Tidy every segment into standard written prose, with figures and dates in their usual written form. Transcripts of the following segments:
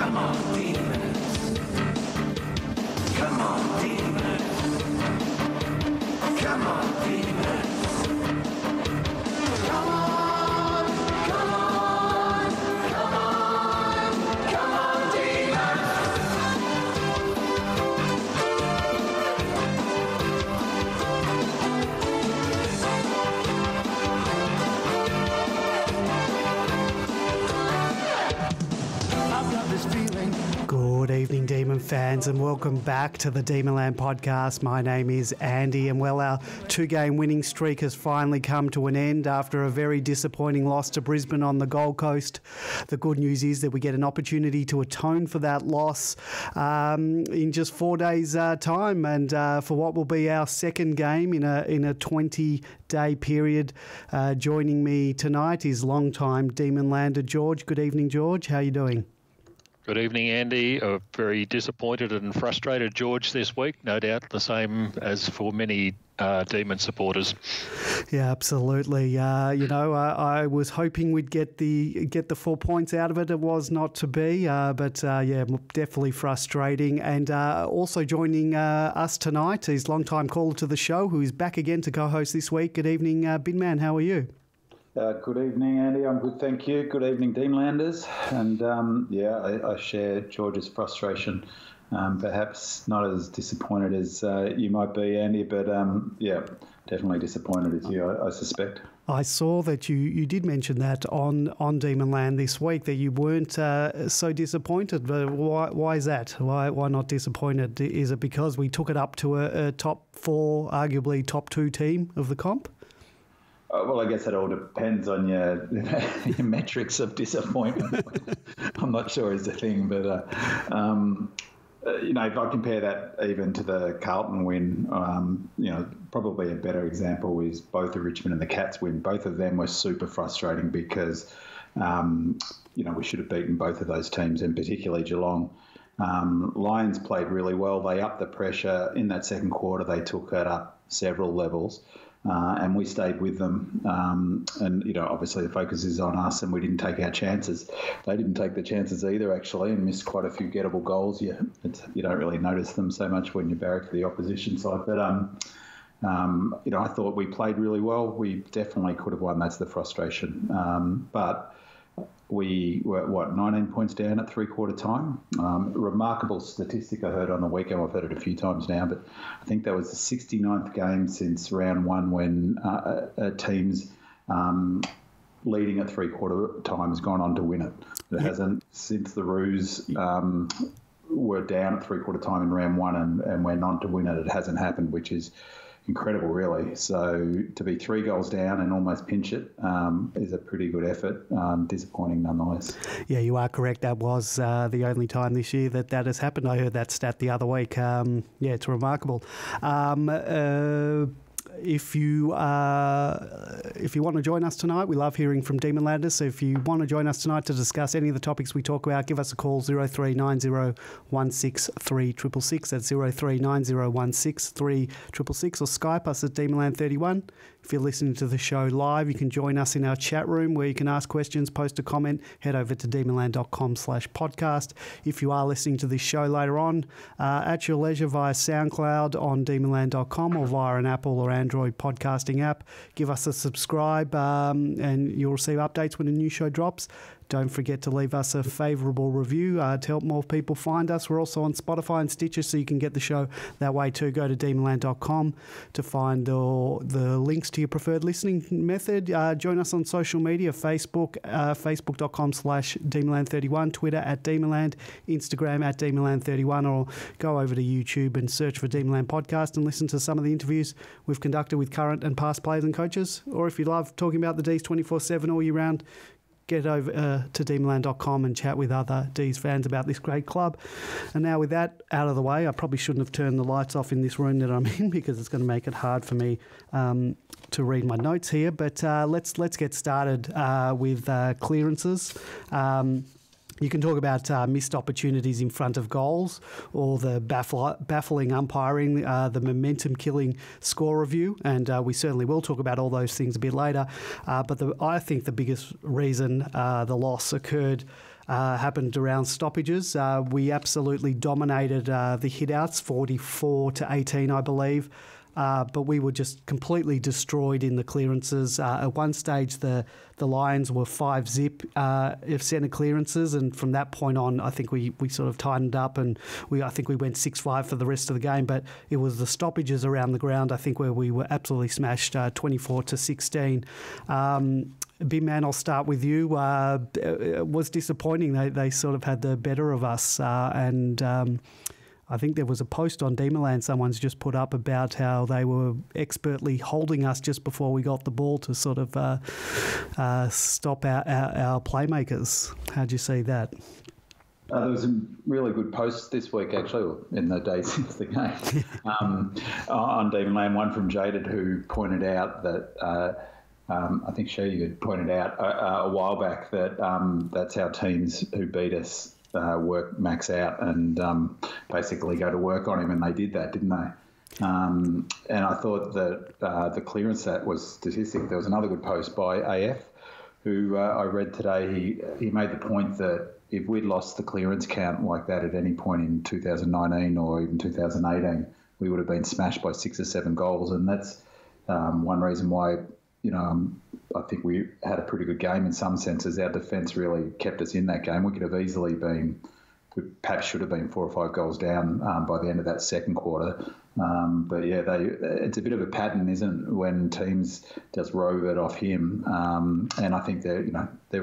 Come on, demons. Come on, demons. Come on, demons. Come on, come on, come on, come on, demons. I've got this feeling. Good evening, Demon fans, and welcome back to the Demonland podcast. My name is Andy, and well, our two-game winning streak has finally come to an end after a very disappointing loss to Brisbane on the Gold Coast. The good news is that we get an opportunity to atone for that loss in just 4 days' time, and for what will be our second game in a 20-day period. Joining me tonight is long-time Demonlander George. Good evening, George. How are you doing? Good evening, Andy. Very disappointed and frustrated George this week. No doubt the same as for many Demon supporters. Yeah, absolutely. I was hoping we'd get the 4 points out of it. It was not to be, but definitely frustrating. And also joining us tonight is long-time caller to the show, who is back again to co-host this week. Good evening, Binman. How are you? Good evening, Andy. I'm good, thank you. Good evening, Demonlanders. And I share George's frustration. Perhaps not as disappointed as you might be, Andy, but definitely disappointed as you, I suspect. I saw that you did mention that on Demonland this week, that you weren't so disappointed. But why is that? Why not disappointed? Is it because we took it up to a top four, arguably top two team of the comp? Well, I guess it all depends on your metrics of disappointment. I'm not sure is the thing, but if I compare that even to the Carlton win, probably a better example is both the Richmond and the Cats win. Both of them were super frustrating because, we should have beaten both of those teams, and particularly Geelong. Lions played really well. They upped the pressure in that second quarter. They took it up several levels. And we stayed with them. Obviously the focus is on us, and we didn't take our chances. They didn't take the chances either, actually, and missed quite a few gettable goals. You don't really notice them so much when you barrack the opposition side. But, I thought we played really well. We definitely could have won. That's the frustration. But we were, 19 points down at three-quarter time. Remarkable statistic I heard on the weekend. I've heard it a few times now, but I think that was the 69th game since round one when teams leading at three-quarter time has gone on to win it. It hasn't since the Roos were down at three-quarter time in round one and went on to win it. It hasn't happened, which is incredible, really. So to be 3 goals down and almost pinch it is a pretty good effort. Disappointing nonetheless. Yeah, you are correct. That was the only time this year that has happened. I heard that stat the other week. It's remarkable. If you want to join us tonight, we love hearing from Demonlanders. So if you want to join us tonight to discuss any of the topics we talk about, give us a call, 0390 163 That's 0390 163 or Skype us at Demonland31. If you're listening to the show live, you can join us in our chat room where you can ask questions, post a comment, head over to demonland.com/podcast. If you are listening to this show later on, at your leisure via SoundCloud on demonland.com or via an Apple or Android podcasting app, give us a subscribe and you'll receive updates when a new show drops. Don't forget to leave us a favourable review to help more people find us. We're also on Spotify and Stitcher, so you can get the show that way too. Go to demonland.com to find the links to your preferred listening method. Join us on social media, Facebook, facebook.com/Demonland31, Twitter @Demonland, Instagram @Demonland31, or go over to YouTube and search for Demonland Podcast and listen to some of the interviews we've conducted with current and past players and coaches. Or if you love talking about the D's 24/7 all year round, get over to demonland.com and chat with other D's fans about this great club. And now with that out of the way, I probably shouldn't have turned the lights off in this room that I'm in because it's going to make it hard for me to read my notes here. But let's get started with clearances. You can talk about missed opportunities in front of goals or the baffling umpiring, the momentum-killing score review, and we certainly will talk about all those things a bit later. But I think the biggest reason the loss occurred happened around stoppages. We absolutely dominated the hit-outs, 44-18, I believe. But we were just completely destroyed in the clearances. At one stage, the Lions were 5-zip of centre clearances, and from that point on, I think we sort of tightened up, and I think we went 6-5 for the rest of the game. But it was the stoppages around the ground, I think, where we were absolutely smashed, 24-16. Big man, I'll start with you. It was disappointing. They sort of had the better of us, and I think there was a post on Demonland someone's just put up about how they were expertly holding us just before we got the ball to sort of stop our playmakers. How'd you see that? There was some really good posts this week, actually, in the days since the game, on Demonland. One from Jaded, who pointed out that I think she had pointed out a while back that that's how teams who beat us work max out and basically go to work on him, and they did that, didn't they? And I thought that the clearance that was statistic. There was another good post by AF, who I read today. He made the point that if we'd lost the clearance count like that at any point in 2019 or even 2018, we would have been smashed by 6 or 7 goals, and that's one reason why. I think we had a pretty good game in some senses. Our defence really kept us in that game. We could have easily been, we perhaps should have been 4 or 5 goals down by the end of that second quarter. But yeah, it's a bit of a pattern, isn't it, when teams just rove it off him. And I think they're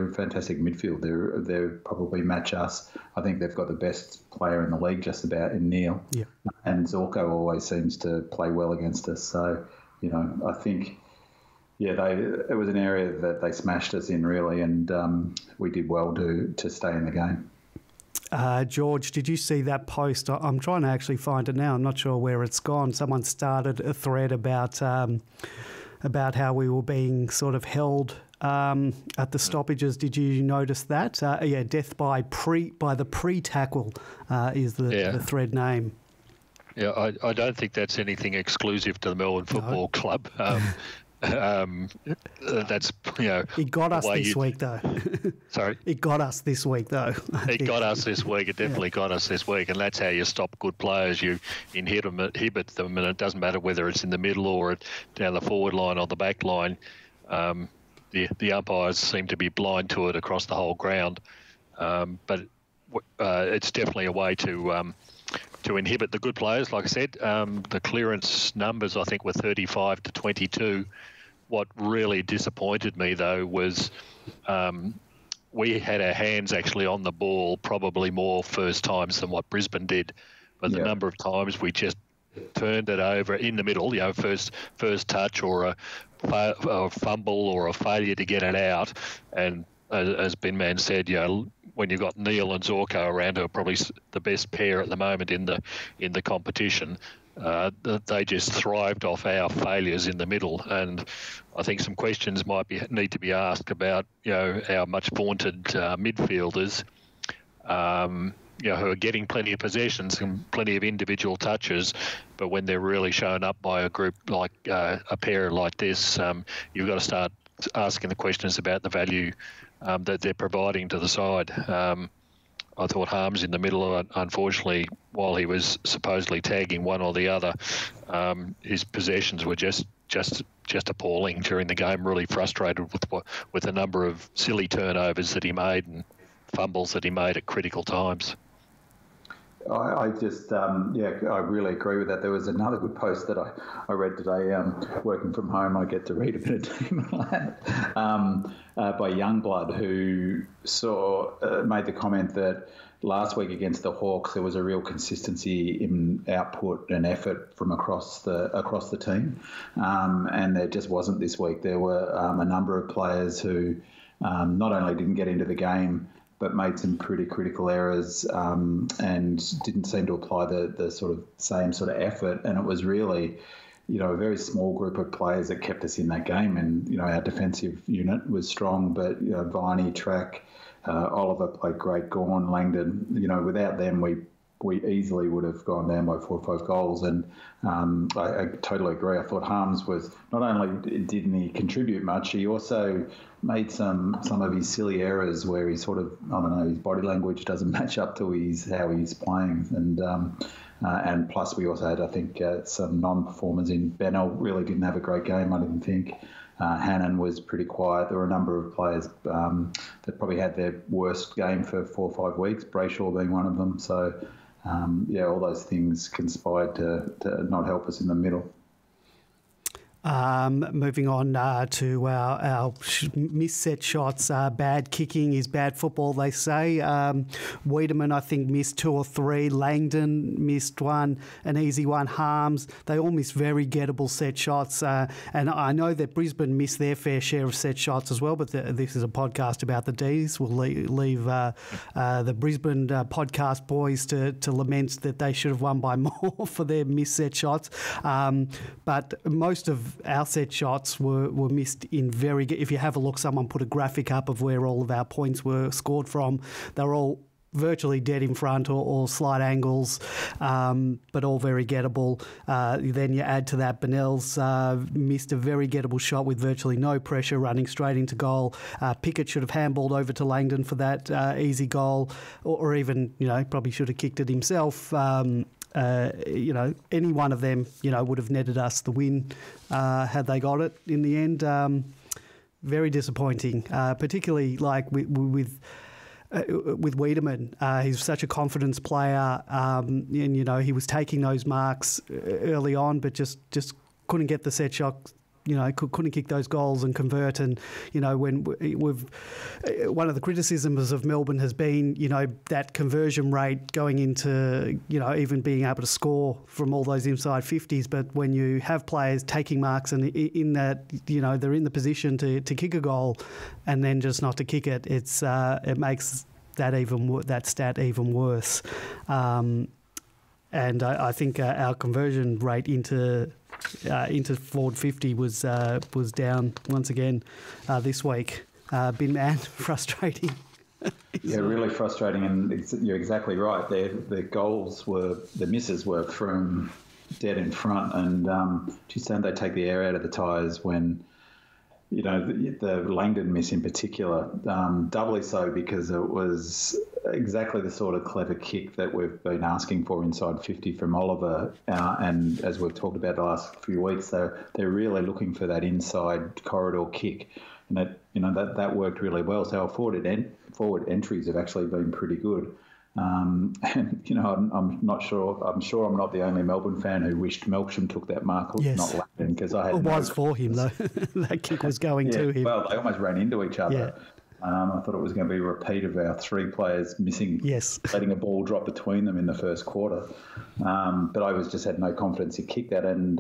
a fantastic midfield. They're probably match us. I think they've got the best player in the league just about in Neil. Yeah. And Zorko always seems to play well against us. So, I think. Yeah, it was an area that they smashed us in, really, and we did well to stay in the game. George, did you see that post? I'm trying to actually find it now. I'm not sure where it's gone. Someone started a thread about how we were being sort of held at the stoppages. Did you notice that? Death by the pre-tackle is the thread name. Yeah, I don't think that's anything exclusive to the Melbourne Football Club. That's It got us this week, though. Sorry, it got us this week, though. It got us this week. It definitely got us this week, and that's how you stop good players. You inhibit them, and it doesn't matter whether it's in the middle or down the forward line or the back line. The umpires seem to be blind to it across the whole ground, but it's definitely a way to inhibit the good players. Like I said, the clearance numbers I think were 35-22. What really disappointed me, though, was we had our hands actually on the ball probably more first times than what Brisbane did. But the number of times we just turned it over in the middle, first touch or a fumble or a failure to get it out. And as Ben Man said, when you've got Neil and Zorko around, who are probably the best pair at the moment in the competition, they just thrived off our failures in the middle. And I think some questions need to be asked about our much vaunted midfielders, who are getting plenty of possessions and plenty of individual touches, but when they're really shown up by a group like a pair like this, you've got to start asking the questions about the value that they're providing to the side. I thought Harms in the middle, unfortunately, while he was supposedly tagging one or the other, his possessions were just appalling during the game. Really frustrated with the number of silly turnovers that he made and fumbles that he made at critical times. I just, I really agree with that. There was another good post that I read today. Working from home, I get to read a bit of Demonland by Youngblood, who made the comment that last week against the Hawks there was a real consistency in output and effort from across the team, and there just wasn't this week. There were a number of players who not only didn't get into the game, but made some pretty critical errors and didn't seem to apply the sort of same sort of effort. And it was really, a very small group of players that kept us in that game. And, our defensive unit was strong, but, Viney, Track, Oliver played great, Gawn, Langdon, without them, we we easily would have gone down by 4 or 5 goals. And I totally agree. I thought Harms was, not only didn't he contribute much, he also made some of his silly errors where he sort of, I don't know, his body language doesn't match up to how he's playing. And plus we also had, I think, some non-performers in. Bennell really didn't have a great game, I didn't think. Hannon was pretty quiet. There were a number of players that probably had their worst game for 4 or 5 weeks, Brayshaw being one of them. So, all those things conspired to not help us in the middle. Moving on to our missed set shots. Bad kicking is bad football, they say. Wiedemann, I think, missed 2 or 3. Langdon missed one, an easy one. Harms, they all missed very gettable set shots. And I know that Brisbane missed their fair share of set shots as well, but this is a podcast about the Ds. We'll leave the Brisbane podcast boys to lament that they should have won by more for their missed set shots. But most of our set shots were missed in very... If you have a look, someone put a graphic up of where all of our points were scored from. They were all virtually dead in front or slight angles, but all very gettable. Then you add to that, Bennell's missed a very gettable shot with virtually no pressure running straight into goal. Pickett should have handballed over to Langdon for that easy goal, or even, probably should have kicked it himself. Any one of them, would have netted us the win had they got it in the end. Very disappointing, particularly like with Wiedemann. He's such a confidence player, and he was taking those marks early on, but just couldn't get the set shot. Couldn't kick those goals and convert. And, when we've... One of the criticisms of Melbourne has been, that conversion rate going into, even being able to score from all those inside 50s. But when you have players taking marks and in that, they're in the position to kick a goal and then just not to kick it, it makes that stat even worse. And I think our conversion rate into forward 50 was down once again this week. Bin man, frustrating. Yeah, really frustrating, and you're exactly right. The misses were from dead in front, and just don't they take the air out of the tyres when, the Langdon miss in particular, doubly so because it was exactly the sort of clever kick that we've been asking for inside 50 from Oliver, and as we've talked about the last few weeks, they're really looking for that inside corridor kick, and that worked really well. So our forward entries have actually been pretty good. And I'm not sure. I'm sure I'm not the only Melbourne fan who wished Melksham took that mark, yes. Not Langdon, because I had. It was for him though. That kick was going to him. Well, they almost ran into each other. Yeah. I thought it was going to be a repeat of our 3 players missing, yes, letting a ball drop between them in the first quarter. But I just had no confidence to kick that, and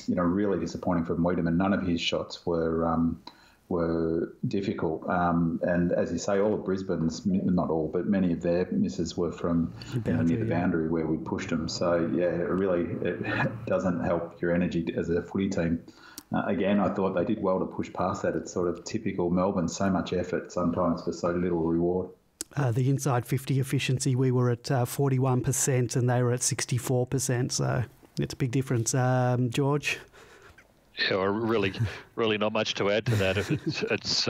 really disappointing from Wiedemann. None of his shots were difficult. And as you say, all of Brisbane's, not all, but many of their misses were from near the boundary where we pushed them. So, it doesn't help your energy as a footy team. Again, I thought they did well to push past that. It's sort of typical Melbourne, so much effort sometimes for so little reward. The inside 50 efficiency, we were at 41% and they were at 64%. So it's a big difference. George? Yeah, well, really not much to add to that. It's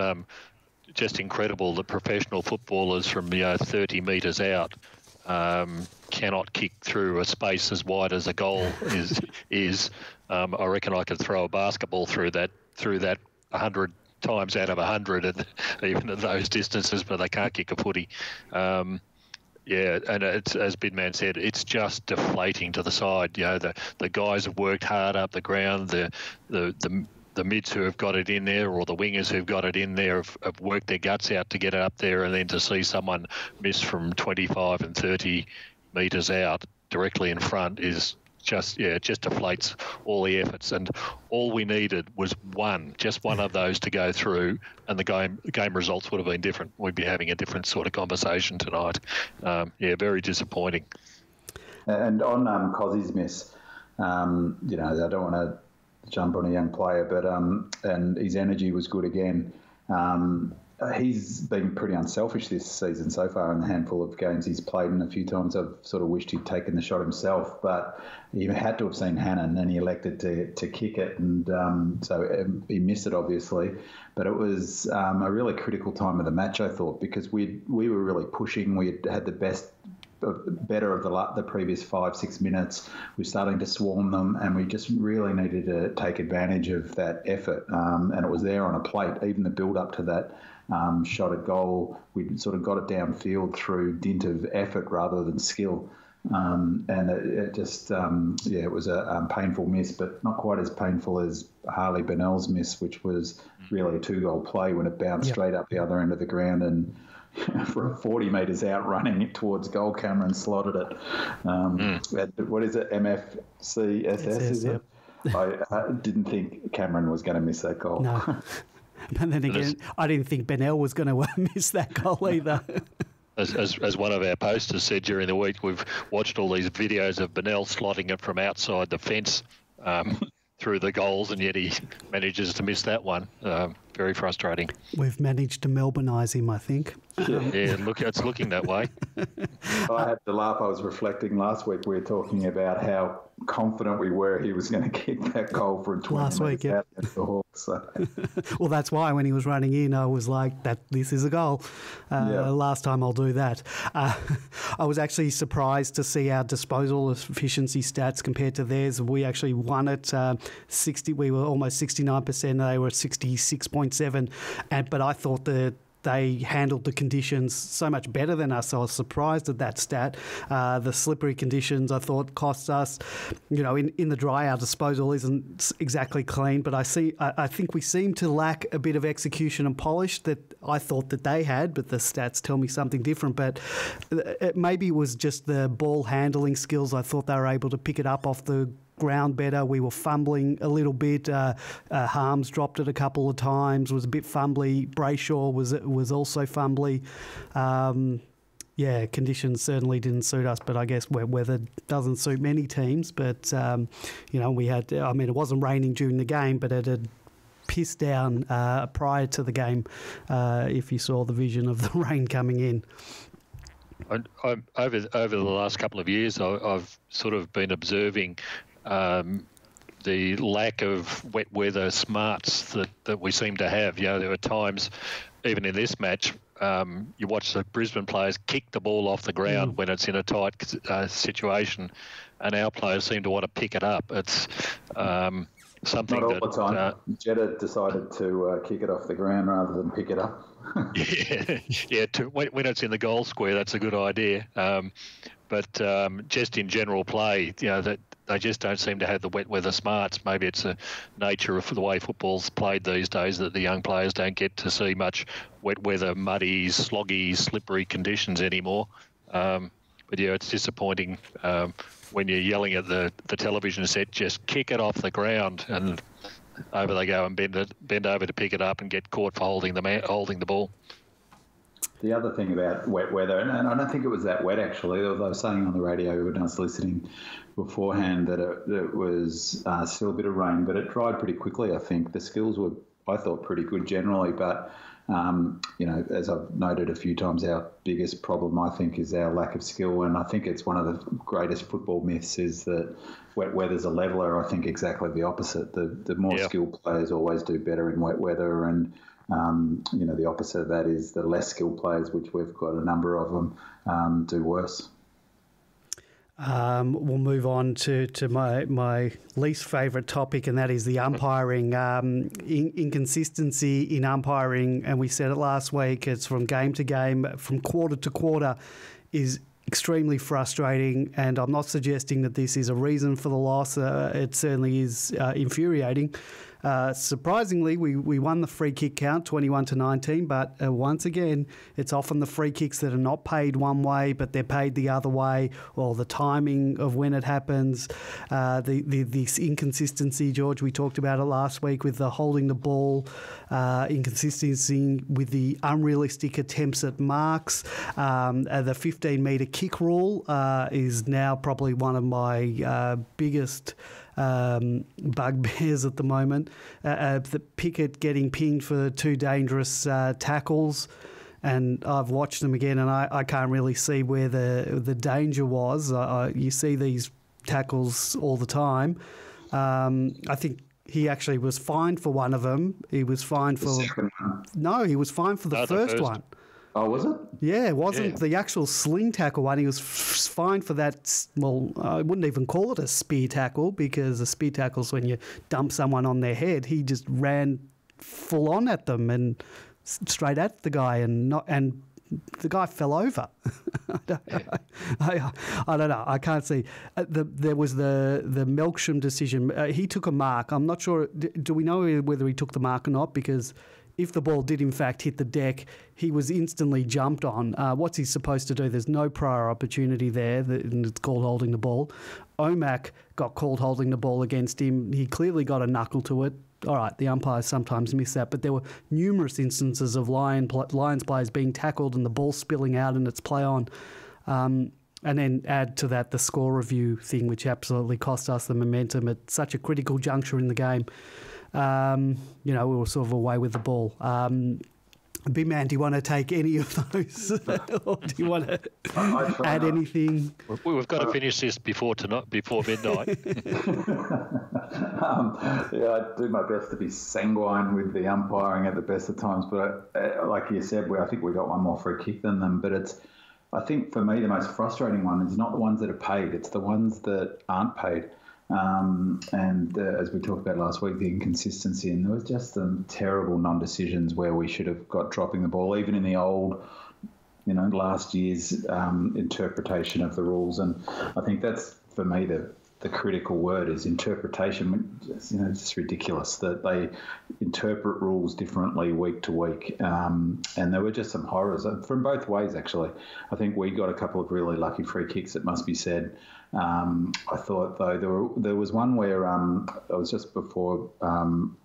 just incredible that professional footballers from 30 metres out cannot kick through a space as wide as a goal is. I reckon I could throw a basketball through that 100 times out of 100, and even at those distances, but they can't kick a footy. And it's, as Bidman said, it's just deflating to the side. The guys have worked hard up the ground. The mids who have got it in there, or the wingers who've got it in there, have worked their guts out to get it up there, and then to see someone miss from 25 and 30 metres out directly in front is it just deflates all the efforts. And all we needed was just one of those to go through, and the game results would have been different. We'd be having a different sort of conversation tonight. Very disappointing. And on Cozzy's miss, I don't want to jump on a young player, but and his energy was good again. he's been pretty unselfish this season so far in the handful of games he's played, and a few times I've sort of wished he'd taken the shot himself, but he had to have seen Hannon and he elected to kick it, and so he missed it obviously, but it was a really critical time of the match, I thought, because we were really pushing. We had the better of the previous 5-6 minutes. We're starting to swarm them, and we just really needed to take advantage of that effort, and it was there on a plate. Even the build up to that shot at goal, we sort of got it downfield through dint of effort rather than skill, and it just it was a painful miss, but not quite as painful as Harley Bennell's miss, which was really a 2-goal play when it bounced straight up the other end of the ground, and from 40 metres out running it towards goal, Cameron slotted it. What is it, MFCSS, is it? I didn't think Cameron was going to miss that goal. No. But then again, I didn't think Bennell was going to miss that goal either. As one of our posters said during the week, we've watched all these videos of Bennell slotting it from outside the fence through the goals, and yet he manages to miss that one. Very frustrating. We've managed to Melbourneise him, I think. Yeah, it's looking that way. I had to laugh. I was reflecting last week. We were talking about how confident we were he was going to kick that goal from 20 last week, out against the Hawks. So. Well, that's why when he was running in, I was like, this is a goal. Last time I'll do that. I was actually surprised to see our disposal efficiency stats compared to theirs. We actually won it 60. We were almost 69%. They were 66.7. But I thought that they handled the conditions so much better than us. So I was surprised at that stat. The slippery conditions, I thought, cost us. In the dry, our disposal isn't exactly clean, but I think we seem to lack a bit of execution and polish that I thought that they had, but the stats tell me something different. But maybe it was just the ball handling skills. I thought they were able to pick it up off the ground better. We were fumbling a little bit. Harms dropped it a couple of times, was a bit fumbly. Brayshaw was also fumbly. Conditions certainly didn't suit us, but I guess weather doesn't suit many teams. But, we had, it wasn't raining during the game, but it had pissed down prior to the game, if you saw the vision of the rain coming in. Over the last couple of years, I've sort of been observing the lack of wet weather smarts that we seem to have. There were times, even in this match, you watch the Brisbane players kick the ball off the ground when it's in a tight situation, and our players seem to want to pick it up. It's something not all the time. Jetta decided to kick it off the ground rather than pick it up. When it's in the goal square, that's a good idea. But just in general play, that they just don't seem to have the wet weather smarts. Maybe it's the nature of the way football's played these days that the young players don't get to see much wet weather, muddy, sloggy, slippery conditions anymore. But it's disappointing when you're yelling at the television set, just kick it off the ground, and over they go and bend over to pick it up and get caught for holding the ball. The other thing about wet weather, and I don't think it was that wet actually, I was saying on the radio when I was listening beforehand that it was still a bit of rain, but it dried pretty quickly, I think. The skills were, I thought, pretty good generally, but, as I've noted a few times, our biggest problem, I think, is our lack of skill, and I think it's one of the greatest football myths is that wet weather's a leveller. I think exactly the opposite. The more skilled players always do better in wet weather, and the opposite of that is the less skilled players, which we've got a number of them, do worse. We'll move on to my least favourite topic, and that is the umpiring. Inconsistency in umpiring, and we said it last week, it's from game to game, from quarter to quarter, is extremely frustrating, and I'm not suggesting that this is a reason for the loss. It certainly is infuriating. Surprisingly, we won the free kick count 21-19, but once again, it's often the free kicks that are not paid one way, but they're paid the other way, or the timing of when it happens. This inconsistency, George, we talked about it last week with the holding the ball, inconsistency with the unrealistic attempts at marks. The 15-metre kick rule is now probably one of my biggest bugbears at the moment. The Pickett getting pinged for 2 dangerous tackles, and I've watched them again, and I can't really see where the danger was. You see these tackles all the time. I think he actually was fined for one of them. He was fined for... The second one. No, he was fined for the first one. Oh, was it? Yeah, it wasn't the actual sling tackle one. He was fined for that. Well, I wouldn't even call it a spear tackle, because a spear tackle is when you dump someone on their head. He just ran full on at them and straight at the guy, and the guy fell over. I don't know. I can't see. There was the Melksham decision. He took a mark. I'm not sure. Do we know whether he took the mark or not? Because if the ball did in fact hit the deck, he was instantly jumped on. What's he supposed to do? There's no prior opportunity there, and it's called holding the ball. Omac got called holding the ball against him. He clearly got a knuckle to it. All right, the umpires sometimes miss that, but there were numerous instances of Lions players being tackled and the ball spilling out and its play on. And then add to that the score review thing, which absolutely cost us the momentum at such a critical juncture in the game. We were sort of away with the ball. Big man, do you want to take any of those? Or do you want to add anything? We've got to finish this before midnight. I do my best to be sanguine with the umpiring at the best of times, but like you said, I think we got one more free kick than them. But I think for me the most frustrating one is not the ones that are paid; it's the ones that aren't paid. As we talked about last week, the inconsistency, and there was just some terrible non-decisions where we should have got dropping the ball, even in the old, last year's interpretation of the rules. And I think that's, for me, the critical word is interpretation. It's just ridiculous that they interpret rules differently week to week. And there were just some horrors from both ways, actually. I think we got a couple of really lucky free kicks, it must be said. I thought, though, there was one where it was just before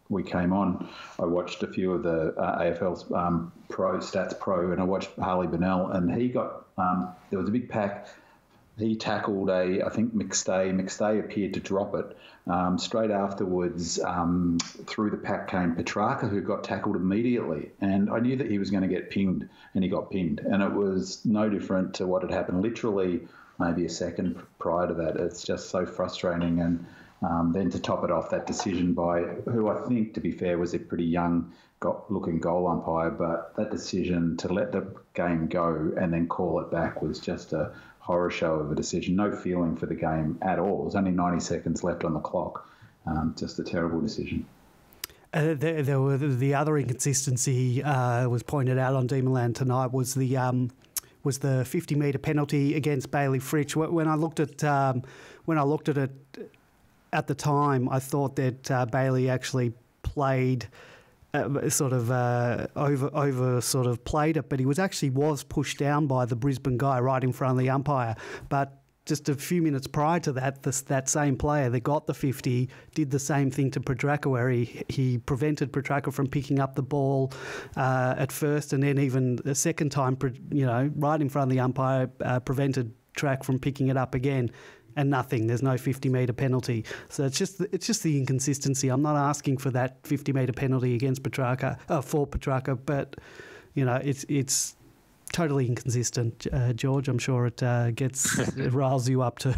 we came on, I watched a few of the AFL's Stats Pro, and I watched Harley Bennell, and he got, there was a big pack. He tackled I think McStay. McStay appeared to drop it. Straight afterwards, through the pack came Petrarca, who got tackled immediately. And I knew that he was going to get pinged, and he got pinged. And it was no different to what had happened literally maybe a second prior to that. It's just so frustrating. And then to top it off, that decision by who I think, to be fair, was a pretty young looking goal umpire, but that decision to let the game go and then call it back was just a horror show of a decision. No feeling for the game at all. There's only 90 seconds left on the clock. Just a terrible decision. There were the other inconsistency was pointed out on Demonland tonight was the 50-metre penalty against Bailey Fritsch. When I looked at it at the time, I thought that Bailey actually played over sort of played it, but he was pushed down by the Brisbane guy right in front of the umpire. But just a few minutes prior to that, that same player that got the 50 did the same thing to Petrarca, where he prevented Petrarca from picking up the ball at first, and then even the second time, right in front of the umpire, prevented Track from picking it up again. And nothing. There's no 50-metre penalty. So it's just the inconsistency. I'm not asking for that 50-metre penalty against Petrarca, for Petrarca, but it's totally inconsistent. George, I'm sure it it riles you up too.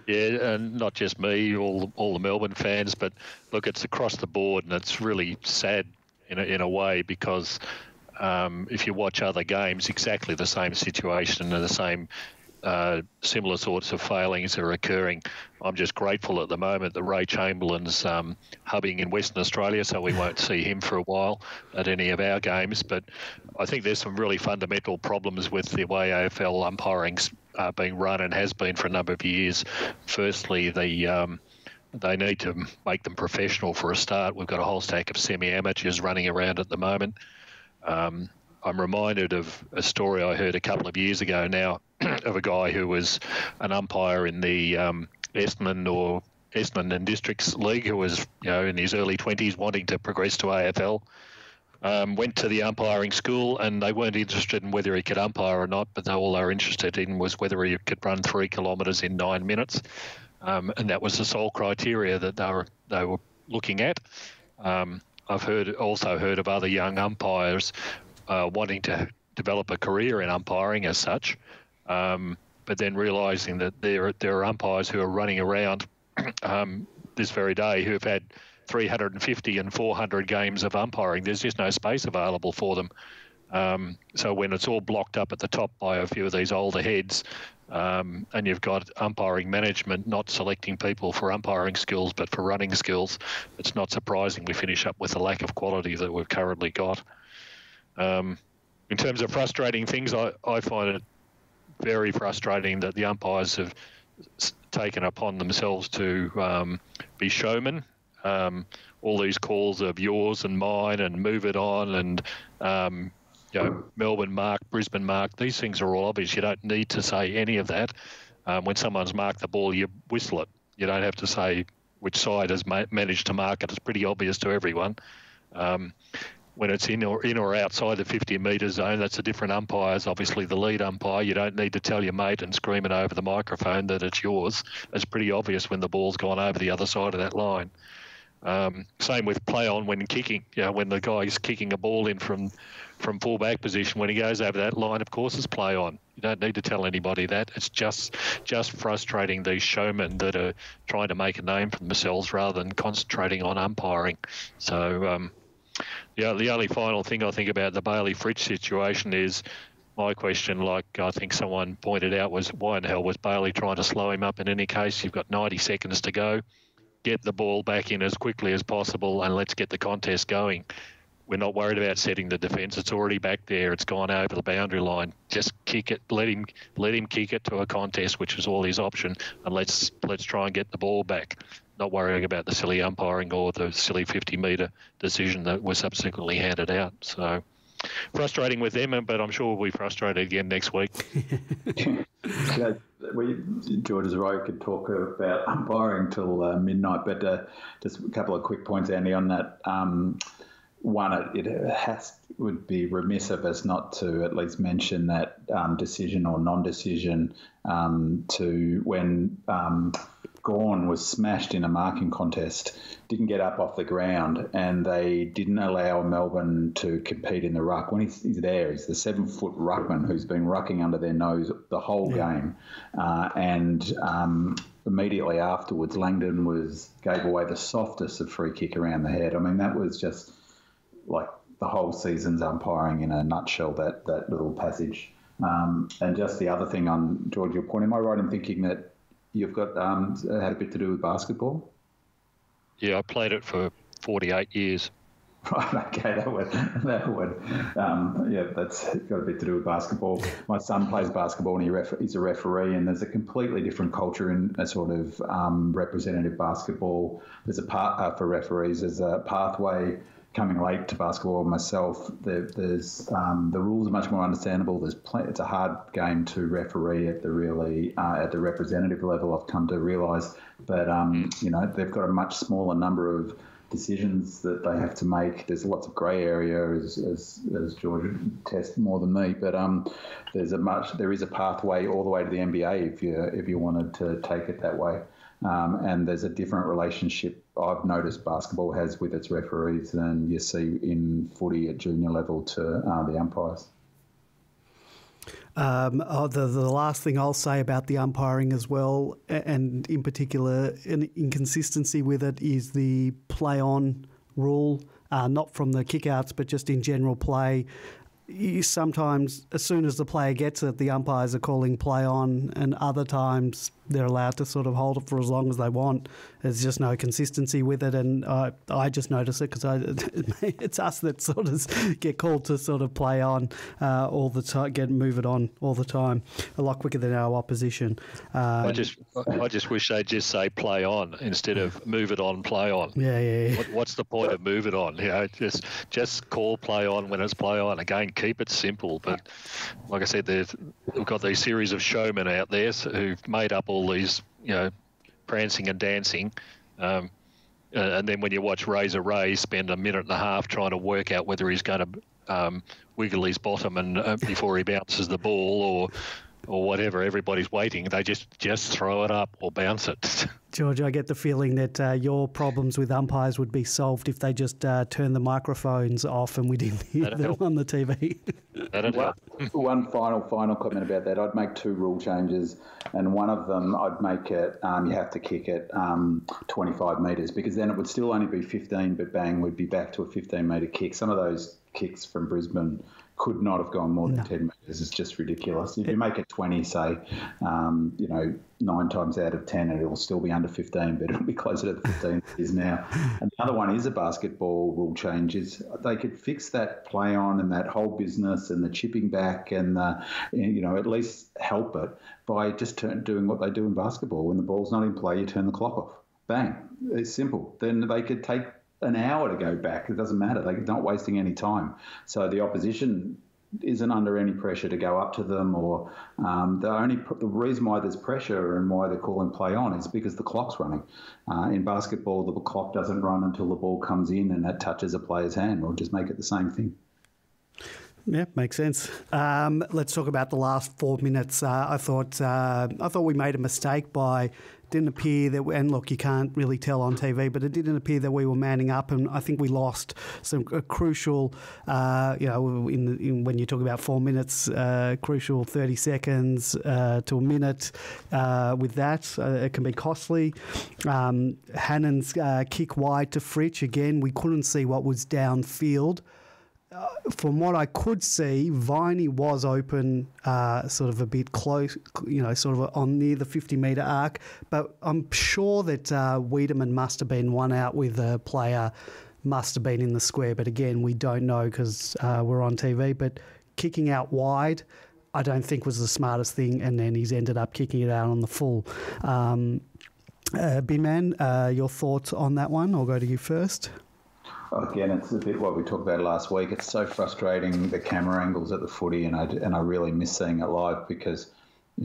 Yeah, and not just me, all the Melbourne fans, but look, it's across the board, and it's really sad in a way, because if you watch other games, exactly the same situation and the same. Similar sorts of failings are occurring. I'm just grateful at the moment that Ray Chamberlain's hubbing in Western Australia, so we won't see him for a while at any of our games. But I think there's some really fundamental problems with the way AFL umpiring's being run, and has been for a number of years. Firstly, they need to make them professional for a start. We've got a whole stack of semi-amateurs running around at the moment. I'm reminded of a story I heard a couple of years ago now of a guy who was an umpire in the Essendon and Districts League, who was in his early 20s wanting to progress to AFL. Went to the umpiring school, and they weren't interested in whether he could umpire or not, but all they were interested in was whether he could run 3 kilometres in 9 minutes. and that was the sole criteria that they were looking at. I've also heard of other young umpires wanting to develop a career in umpiring as such, but then realising that there are umpires who are running around this very day who have had 350 and 400 games of umpiring. There's just no space available for them. So when it's all blocked up at the top by a few of these older heads, and you've got umpiring management not selecting people for umpiring skills but for running skills, it's not surprising we finish up with the lack of quality that we've currently got. In terms of frustrating things, I find it very frustrating that the umpires have taken upon themselves to be showmen. All these calls of yours and mine and move it on and Melbourne mark, Brisbane mark, these things are all obvious. You don't need to say any of that. When someone's marked the ball, you whistle it. You don't have to say which side has managed to mark it. It's pretty obvious to everyone. When it's in or outside the 50-metre zone, that's a different umpire. It's obviously the lead umpire. You don't need to tell your mate and scream it over the microphone that it's yours. It's pretty obvious when the ball's gone over the other side of that line. Same with play on when kicking. When the guy's kicking a ball in from full-back position, when he goes over that line, of course it's play on. You don't need to tell anybody that. It's just frustrating these showmen that are trying to make a name for themselves rather than concentrating on umpiring. So the only final thing I think about the Bailey Fritsch situation is my question, like I think someone pointed out, was why in the hell was Bailey trying to slow him up in any case? You've got 90 seconds to go. Get the ball back in as quickly as possible and let's get the contest going. We're not worried about setting the defence. It's already back there. It's gone over the boundary line. Just kick it. Let him kick it to a contest, which is all his option, and let's try and get the ball back. Not worrying about the silly umpiring or the silly 50-metre decision that was subsequently handed out. So frustrating with them, but I'm sure we'll be frustrated again next week. George is right. We could talk about umpiring till midnight, but just a couple of quick points, Andy, on that. One, it would be remiss of us not to at least mention that decision or non-decision to when Gawn was smashed in a marking contest, didn't get up off the ground, and they didn't allow Melbourne to compete in the ruck. When he's there, he's the 7-foot ruckman who's been rucking under their nose the whole game. And immediately afterwards, Langdon gave away the softest of free kick around the head. I mean, that was just like the whole season's umpiring in a nutshell, that little passage. And just the other thing on, George, your point, am I right in thinking that you've got had a bit to do with basketball? Yeah, I played it for 48 years. Right, okay, that would that's got a bit to do with basketball. My son plays basketball and he's a referee, and there's a completely different culture in a sort of representative basketball. There's a for referees, there's a pathway coming late to basketball myself. There's the rules are much more understandable. It's a hard game to referee at the representative level, I've come to realise. But they've got a much smaller number of decisions that they have to make. There's lots of grey area, as George tests more than me. But there is a pathway all the way to the NBA if you wanted to take it that way. And there's a different relationship I've noticed basketball has with its referees than you see in footy at junior level to the umpires. The last thing I'll say about the umpiring as well, and in particular an inconsistency with it, is the play-on rule, not from the kickouts but just in general play. Sometimes, as soon as the player gets it, the umpires are calling play on, and other times they're allowed to sort of hold it for as long as they want. There's just no consistency with it, and I just notice it because it's us that sort of get called to sort of play on all the time, move it on all the time, a lot quicker than our opposition. I just wish they'd just say play on instead of move it on, play on. Yeah. What's the point of move it on? Just call play on when it's play on. Again, keep it simple. But like I said, we've got these series of showmen out there who've made up all these, prancing and dancing. And then when you watch Razor Ray spend a minute and a half trying to work out whether he's going to wiggle his bottom and before he bounces the ball, or whatever, everybody's waiting. They just throw it up or bounce it. George, I get the feeling that your problems with umpires would be solved if they just turned the microphones off and we didn't hear them on the TV. That'd help. One final comment about that. I'd make 2 rule changes, and one of them I'd make it you have to kick it 25 metres, because then it would still only be 15, but bang, we'd be back to a 15-metre kick. Some of those kicks from Brisbane could not have gone more than 10 metres. It's just ridiculous. If you make it 20, say, 9 times out of 10, it'll still be under 15, but it'll be closer to 15 than it is now. And the other one is a basketball rule change. They could fix that play on and that whole business and the chipping back and at least help it by just doing what they do in basketball. When the ball's not in play, you turn the clock off. Bang. It's simple. Then they could take an hour to go back. It doesn't matter. They're not wasting any time. So the opposition isn't under any pressure to go up to them, or the reason why there's pressure and why they're calling play on is because the clock's running. In basketball, the clock doesn't run until the ball comes in and that touches a player's hand. We'll just make it the same thing. Yeah, makes sense. Let's talk about the last 4 minutes. I thought we made a mistake by. Didn't appear that, and look, you can't really tell on TV, but it didn't appear that we were manning up, and I think we lost some crucial, when you talk about 4 minutes, crucial 30 seconds to a minute. With that, it can be costly. Hannon's kick wide to Fritsch, again, we couldn't see what was downfield. From what I could see, Viney was open, sort of a bit close, sort of on near the 50-metre arc. But I'm sure that Wiedemann must have been one out with a player, must have been in the square. But again, we don't know because we're on TV. But kicking out wide, I don't think was the smartest thing. And then he's ended up kicking it out on the full. Binman, your thoughts on that one? I'll go to you first. Again, it's a bit what we talked about last week. It's so frustrating, the camera angles at the footy, and I really miss seeing it live because,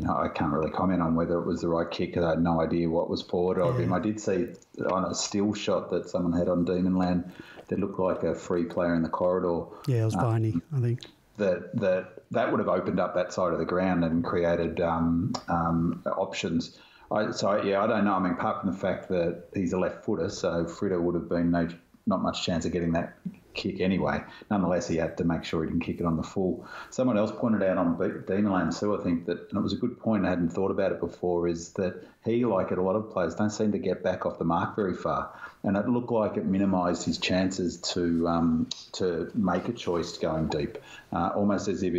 I can't really comment on whether it was the right kick because I had no idea what was forward of him. I did see on a still shot that someone had on Demonland that looked like a free player in the corridor. Yeah, it was Viney, I think. That would have opened up that side of the ground and created options. I don't know. I mean, apart from the fact that he's a left footer, so Fritter would have been not much chance of getting that kick anyway. Nonetheless, he had to make sure he didn't kick it on the full. Someone else pointed out on Demonland too, I think, that, and it was a good point, I hadn't thought about it before, is that he, like a lot of players, don't seem to get back off the mark very far. And it looked like it minimised his chances to make a choice going deep, almost as if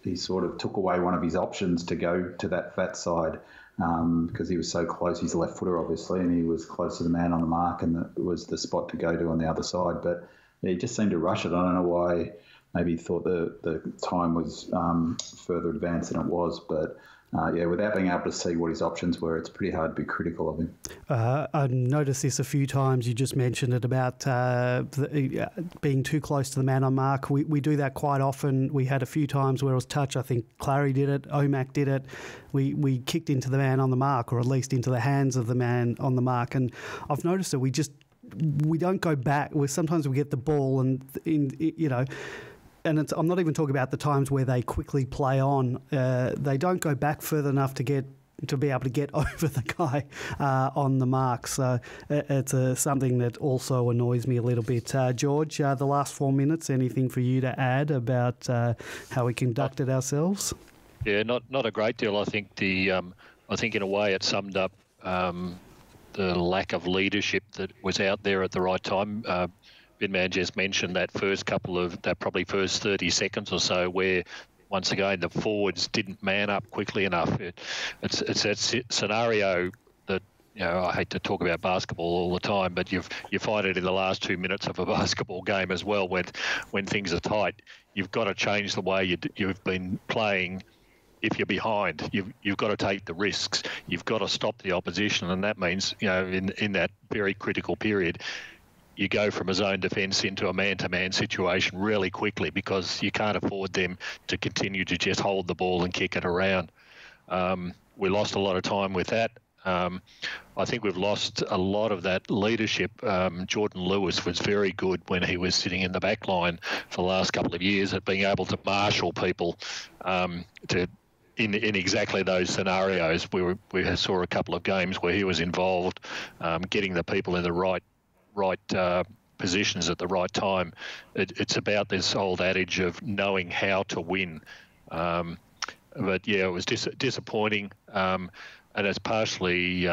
he sort of took away one of his options to go to that fat side. Because he was so close. He's a left footer, obviously, and he was close to the man on the mark, and it was the spot to go to on the other side. But he just seemed to rush it. I don't know why. Maybe he thought the time was further advanced than it was. But without being able to see what his options were, it's pretty hard to be critical of him. I noticed this a few times. You just mentioned it about being too close to the man on mark. We do that quite often. We had a few times where it was touch. I think Clary did it. Omac did it. We kicked into the man on the mark, or at least into the hands of the man on the mark. And I've noticed that we don't go back. Sometimes we get the ball and and I'm not even talking about the times where they quickly play on. They don't go back further enough to be able to get over the guy on the mark. So it's something that also annoys me a little bit. George, the last 4 minutes, anything for you to add about how we conducted ourselves? Yeah, not a great deal. I think I think in a way it summed up the lack of leadership that was out there at the right time. Binman just mentioned that probably first 30 seconds or so where, once again, the forwards didn't man up quickly enough. It's that scenario that, I hate to talk about basketball all the time, but you find it in the last 2 minutes of a basketball game as well when things are tight. You've got to change the way you've been playing. If you're behind, you've got to take the risks. You've got to stop the opposition, and that means, in that very critical period, you go from a zone defence into a man-to-man situation really quickly because you can't afford them to continue to just hold the ball and kick it around. We lost a lot of time with that. I think we've lost a lot of that leadership. Jordan Lewis was very good when he was sitting in the back line for the last couple of years at being able to marshal people to in exactly those scenarios. We saw a couple of games where he was involved, getting the people in the right positions at the right time. It's about this old adage of knowing how to win. But yeah, it was disappointing, and it's partially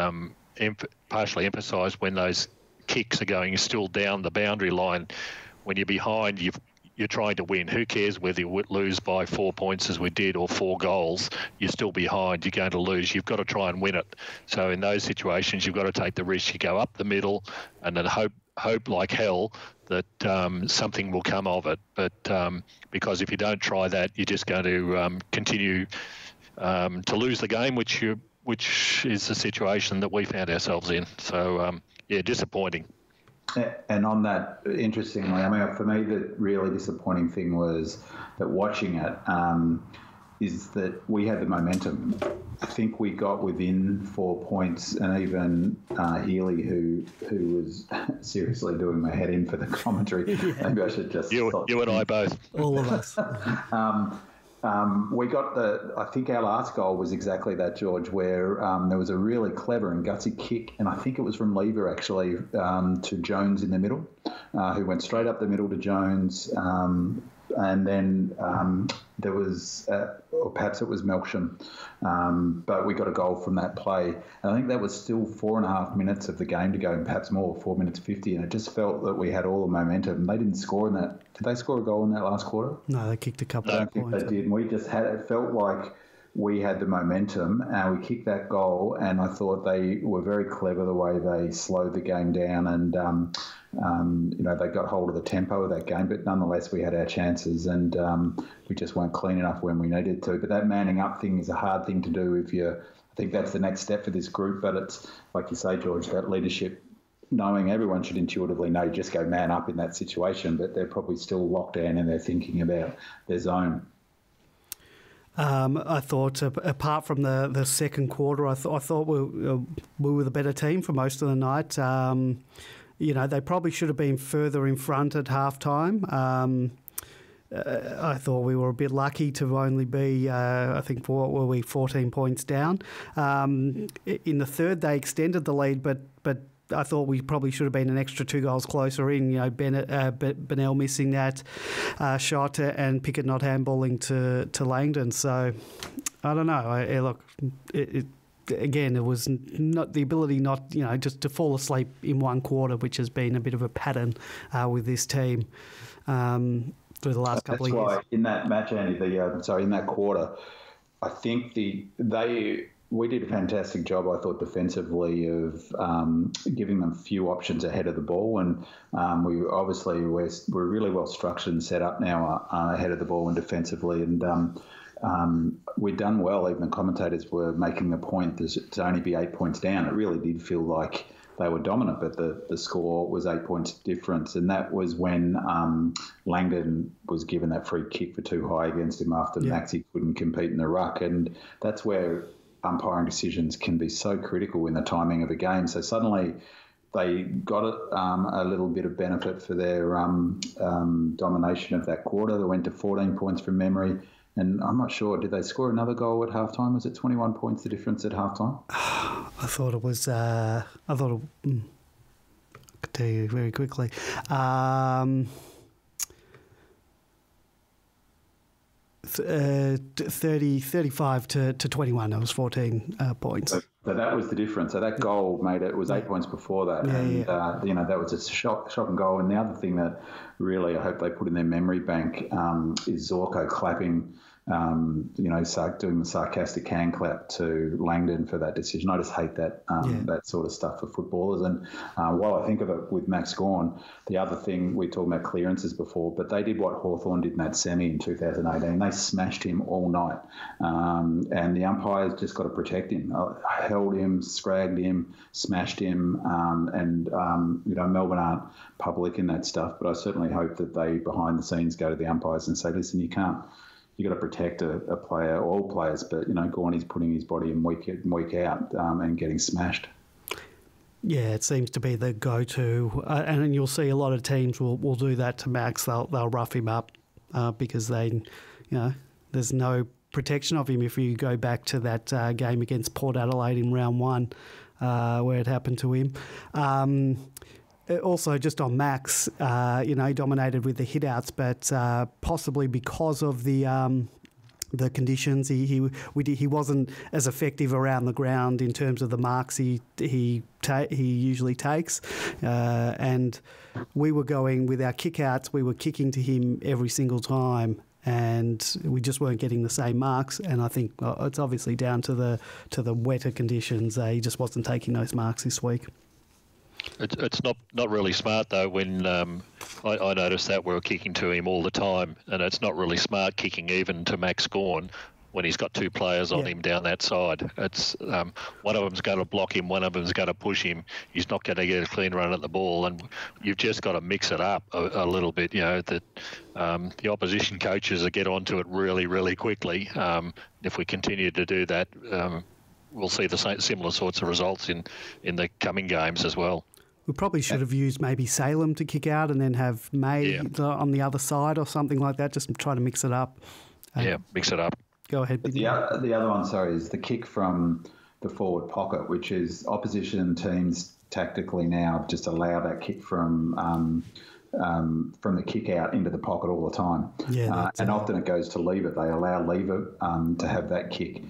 emphasised when those kicks are going still down the boundary line. When you're behind, you're trying to win. Who cares whether you lose by 4 points as we did or 4 goals? You're still behind. You're going to lose. You've got to try and win it. So in those situations, you've got to take the risk. You go up the middle and then hope like hell that something will come of it. But because if you don't try that, you're just going to continue to lose the game, which is the situation that we found ourselves in. So yeah, disappointing. And on that, interestingly, I mean, for me, the really disappointing thing was that watching it is that we had the momentum. I think we got within 4 points, and even Healy, who was seriously doing my head in for the commentary. Yeah. Maybe I should just you and I both. All of us. We got I think our last goal was exactly that, George, where there was a really clever and gutsy kick, and I think it was from Lever actually, to Jones in the middle, who went straight up the middle to Jones. And then there was, or perhaps it was Melksham, but we got a goal from that play. And I think that was still 4.5 minutes of the game to go, and perhaps more, 4 minutes 50. And it just felt that we had all the momentum. They didn't score in that. Did they score a goal in that last quarter? No, they kicked a couple of points. I don't think they did. And we just had, it felt like we had the momentum, and we kicked that goal. And I thought they were very clever the way they slowed the game down, and they got hold of the tempo of that game, but nonetheless we had our chances, and we just weren't clean enough when we needed to. But that manning up thing is a hard thing to do I think that's the next step for this group, but it's, like you say, George, that leadership, knowing everyone should intuitively know, just go man up in that situation, but they're probably still locked down and they're thinking about their zone. I thought, apart from the second quarter, I thought we were the better team for most of the night. They probably should have been further in front at halftime. I thought we were a bit lucky to only be, I think, 14 points down. In the third, they extended the lead, but I thought we probably should have been an extra 2 goals closer in. Bennell missing that shot and Pickett not handballing to Langdon. So I don't know. Again, it was not the ability just to fall asleep in one quarter, which has been a bit of a pattern with this team through the last couple of years. That's why in that match, Andy, in that quarter, I think we did a fantastic job, I thought, defensively of giving them few options ahead of the ball, and we're really well structured and set up now ahead of the ball and defensively, and we'd done well. Even the commentators were making the point to only be 8 points down. It really did feel like they were dominant, but the score was 8 points difference, and that was when Langdon was given that free kick for too high against him after Maxi couldn't compete in the ruck, and that's where umpiring decisions can be so critical in the timing of a game. So suddenly they got a little bit of benefit for their domination of that quarter. They went to 14 points from memory. And I'm not sure, did they score another goal at halftime? Was it 21 points the difference at halftime? I thought it was, I could tell you very quickly. 35 to 21, it was 14 points. So that was the difference. So that goal was 8 points before that. That was a shocking goal. And the other thing that really I hope they put in their memory bank is Zorko clapping, doing the sarcastic hand clap to Langdon for that decision. I just hate that that sort of stuff for footballers. And while I think of it with Max Gawn, the other thing, we talked about clearances before, but they did what Hawthorn did in that semi in 2018. They smashed him all night. And the umpires just got to protect him. Held him, scragged him, smashed him. Melbourne aren't public in that stuff, but I certainly hope that they, behind the scenes, go to the umpires and say, listen, you got to protect a player, all players, but, Gawney's putting his body in week out and getting smashed. Yeah, it seems to be the go-to. And you'll see a lot of teams will do that to Max. They'll rough him up because there's no protection of him if you go back to that game against Port Adelaide in round one where it happened to him. Also, just on Max, he dominated with the hit-outs, but possibly because of the conditions, he wasn't as effective around the ground in terms of the marks he usually takes. And we were going with our kick-outs, we were kicking to him every single time, and we just weren't getting the same marks. And I think it's obviously down to the wetter conditions. He just wasn't taking those marks this week. It's not really smart though. When I noticed that we were kicking to him all the time, and it's not really smart kicking even to Max Gawn when he's got two players on him down that side. It's one of them's going to block him, one of them's going to push him. He's not going to get a clean run at the ball, and you've just got to mix it up a little bit. That the opposition coaches will get onto it really, really quickly. If we continue to do that, we'll see the similar sorts of results in the coming games as well. We probably should have used maybe Salem to kick out and then have May on the other side or something like that, just try to mix it up. Mix it up. Go ahead. The other one, is the kick from the forward pocket, which is opposition teams tactically now just allow that kick from the kick out into the pocket all the time. And often it goes to lever. They allow lever to have that kick.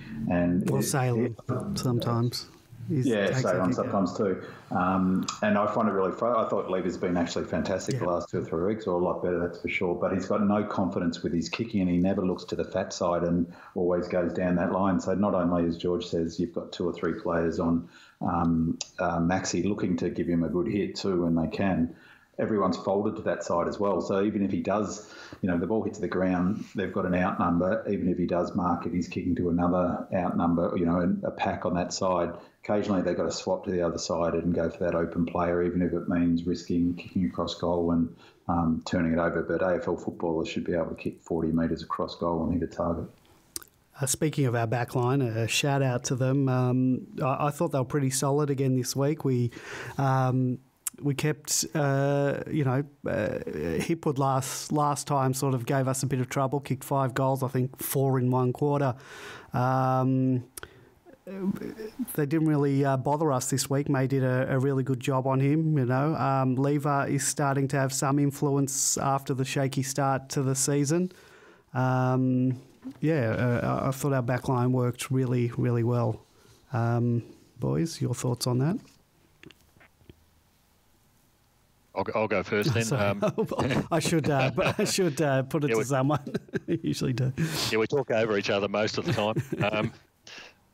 Or Salem sometimes. Salem sometimes too. And I find it really I thought Lever's been actually fantastic the last 2 or 3 weeks, or a lot better, that's for sure. But he's got no confidence with his kicking, and he never looks to the fat side and always goes down that line. So not only, as George says, you've got 2 or 3 players on Maxi looking to give him a good hit too when they can, everyone's folded to that side as well. So even if he does, the ball hits the ground, they've got an out number. Even if he does mark it, he's kicking to another out number, a pack on that side. Occasionally they've got to swap to the other side and go for that open player, even if it means risking kicking across goal and turning it over. But AFL footballers should be able to kick 40 metres across goal and hit a target. Speaking of our back line, a shout out to them. I thought they were pretty solid again this week. We kept, Hipwood last time sort of gave us a bit of trouble, kicked 5 goals, I think 4 in 1 quarter. They didn't really bother us this week. May did a really good job on him, Lever is starting to have some influence after the shaky start to the season. I thought our back line worked really, really well. Boys, your thoughts on that? I'll go first then. I should put it to someone. I usually do. Yeah, we talk over each other most of the time.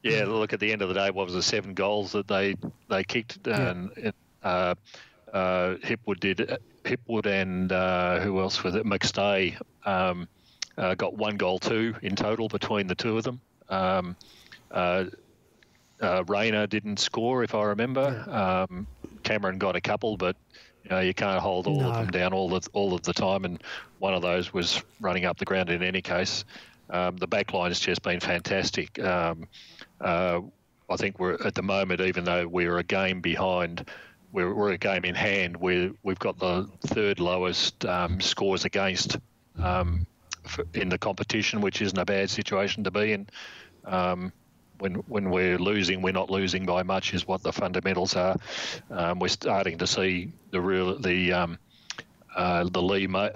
Look, at the end of the day, what was the 7 goals that they kicked? And Hipwood and who else was it? McStay got 1 goal 2 in total between the two of them. Rayner didn't score, if I remember. Cameron got a couple, but you can't hold all of them down all of the time, and one of those was running up the ground in any case. The back line has just been fantastic. I think we're at the moment, even though we're a game behind, we're a game in hand. We've got the 3rd lowest scores against in the competition, which isn't a bad situation to be in. When we're losing, we're not losing by much, is what the fundamentals are. We're starting to see the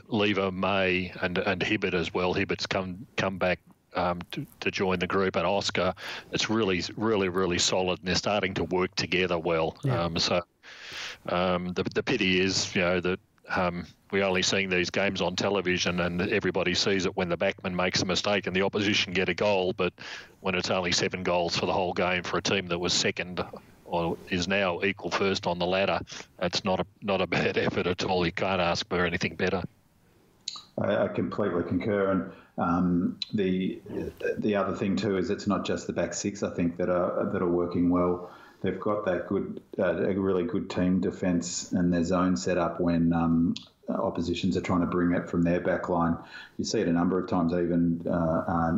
Lever, May, and Hibbert as well. Hibbert's come back to join the group, and Oscar. It's really, really, really solid, and they're starting to work together well. Yeah. The pity is, that we're only seeing these games on television, and everybody sees it when the backman makes a mistake and the opposition get a goal. But when it's only 7 goals for the whole game for a team that was second or is now equal first on the ladder, it's not a bad effort at all. You can't ask for anything better. I completely concur, and the other thing too is it's not just the back 6. I think that are working well. They've got that a really good team defence and their zone set up when oppositions are trying to bring it from their back line. You see it a number of times, even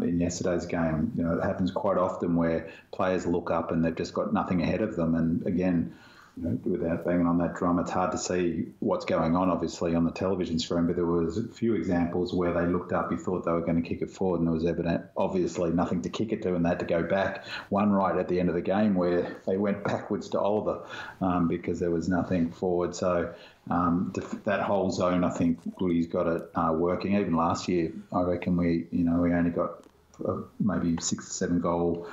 in yesterday's game. It happens quite often where players look up and they've just got nothing ahead of them. And again, without banging on that drum, it's hard to see what's going on, obviously, on the television screen, but there was a few examples where they looked up, you thought they were going to kick it forward, and there was obviously nothing to kick it to, and they had to go back. One right at the end of the game where they went backwards to Oliver because there was nothing forward. So that whole zone, I think Woody's got it working. Even last year, I reckon we only got maybe 6 or 7 goal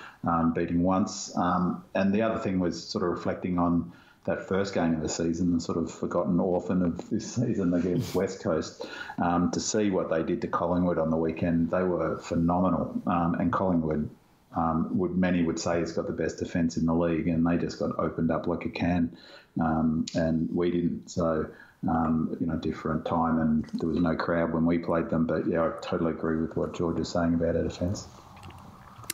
beating once. And the other thing was sort of reflecting on that first game of the season, the sort of forgotten orphan of this season against West Coast, to see what they did to Collingwood on the weekend. They were phenomenal. And Collingwood, many would say, has got the best defence in the league, and they just got opened up like a can, and we didn't. So, different time, and there was no crowd when we played them. But, yeah, I totally agree with what George is saying about our defence.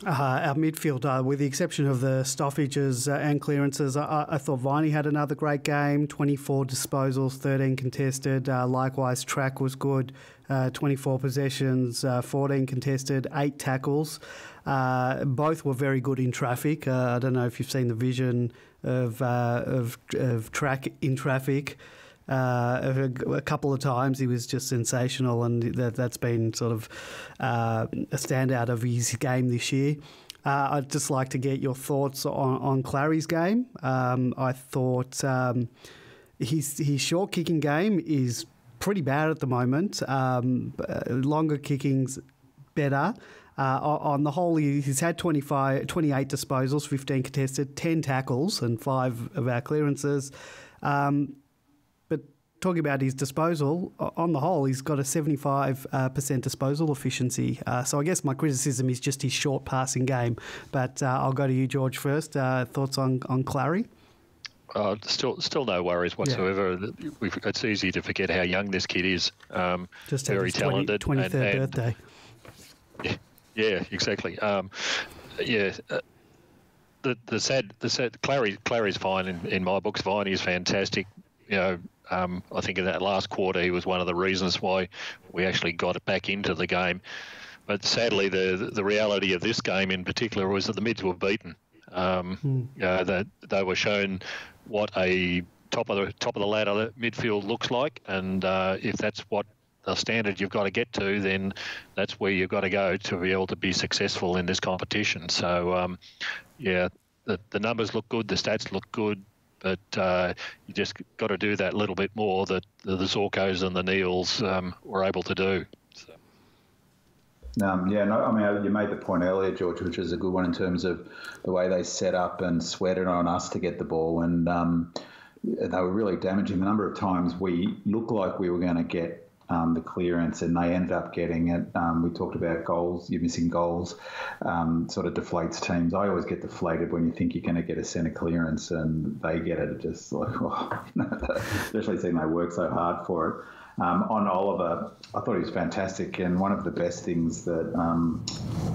Our midfield, with the exception of the stoppages and clearances, I thought Viney had another great game, 24 disposals, 13 contested. Likewise, Track was good, 24 possessions, 14 contested, 8 tackles. Both were very good in traffic. I don't know if you've seen the vision of Track in traffic. A couple of times he was just sensational, and that's been sort of a standout of his game this year. I'd just like to get your thoughts on Clary's game. I thought his short kicking game is pretty bad at the moment. Longer kicking's better. On the whole, he's had 28 disposals, 15 contested, 10 tackles and 5 of our clearances. Talking about his disposal, on the whole, he's got a 75% disposal efficiency. So I guess my criticism is just his short passing game. But I'll go to you, George, first. Thoughts on Clary? Still no worries whatsoever. Yeah. It's easy to forget how young this kid is. Just very talented. 23rd birthday. Yeah, exactly. The sad Clary's fine in my books. Viney is fantastic. I think in that last quarter he was one of the reasons why we actually got it back into the game. But sadly, the reality of this game in particular was that the mids were beaten. That they were shown what a top of the ladder midfield looks like, and if that's what the standard you've got to get to, then that's where you've got to go to be able to be successful in this competition. So, the numbers look good, the stats look good. But you just got to do that little bit more that the Zorkos and the Neils were able to do. So. You made the point earlier, George, which is a good one in terms of the way they set up and sweated on us to get the ball. And they were really damaging. The number of times we looked like we were going to get the clearance, and they ended up getting it. We talked about goals. You're missing goals. Sort of deflates teams. I always get deflated when you think you're going to get a centre clearance and they get it. It's just like, especially seeing they work so hard for it. On Oliver, I thought he was fantastic, and one of the best things that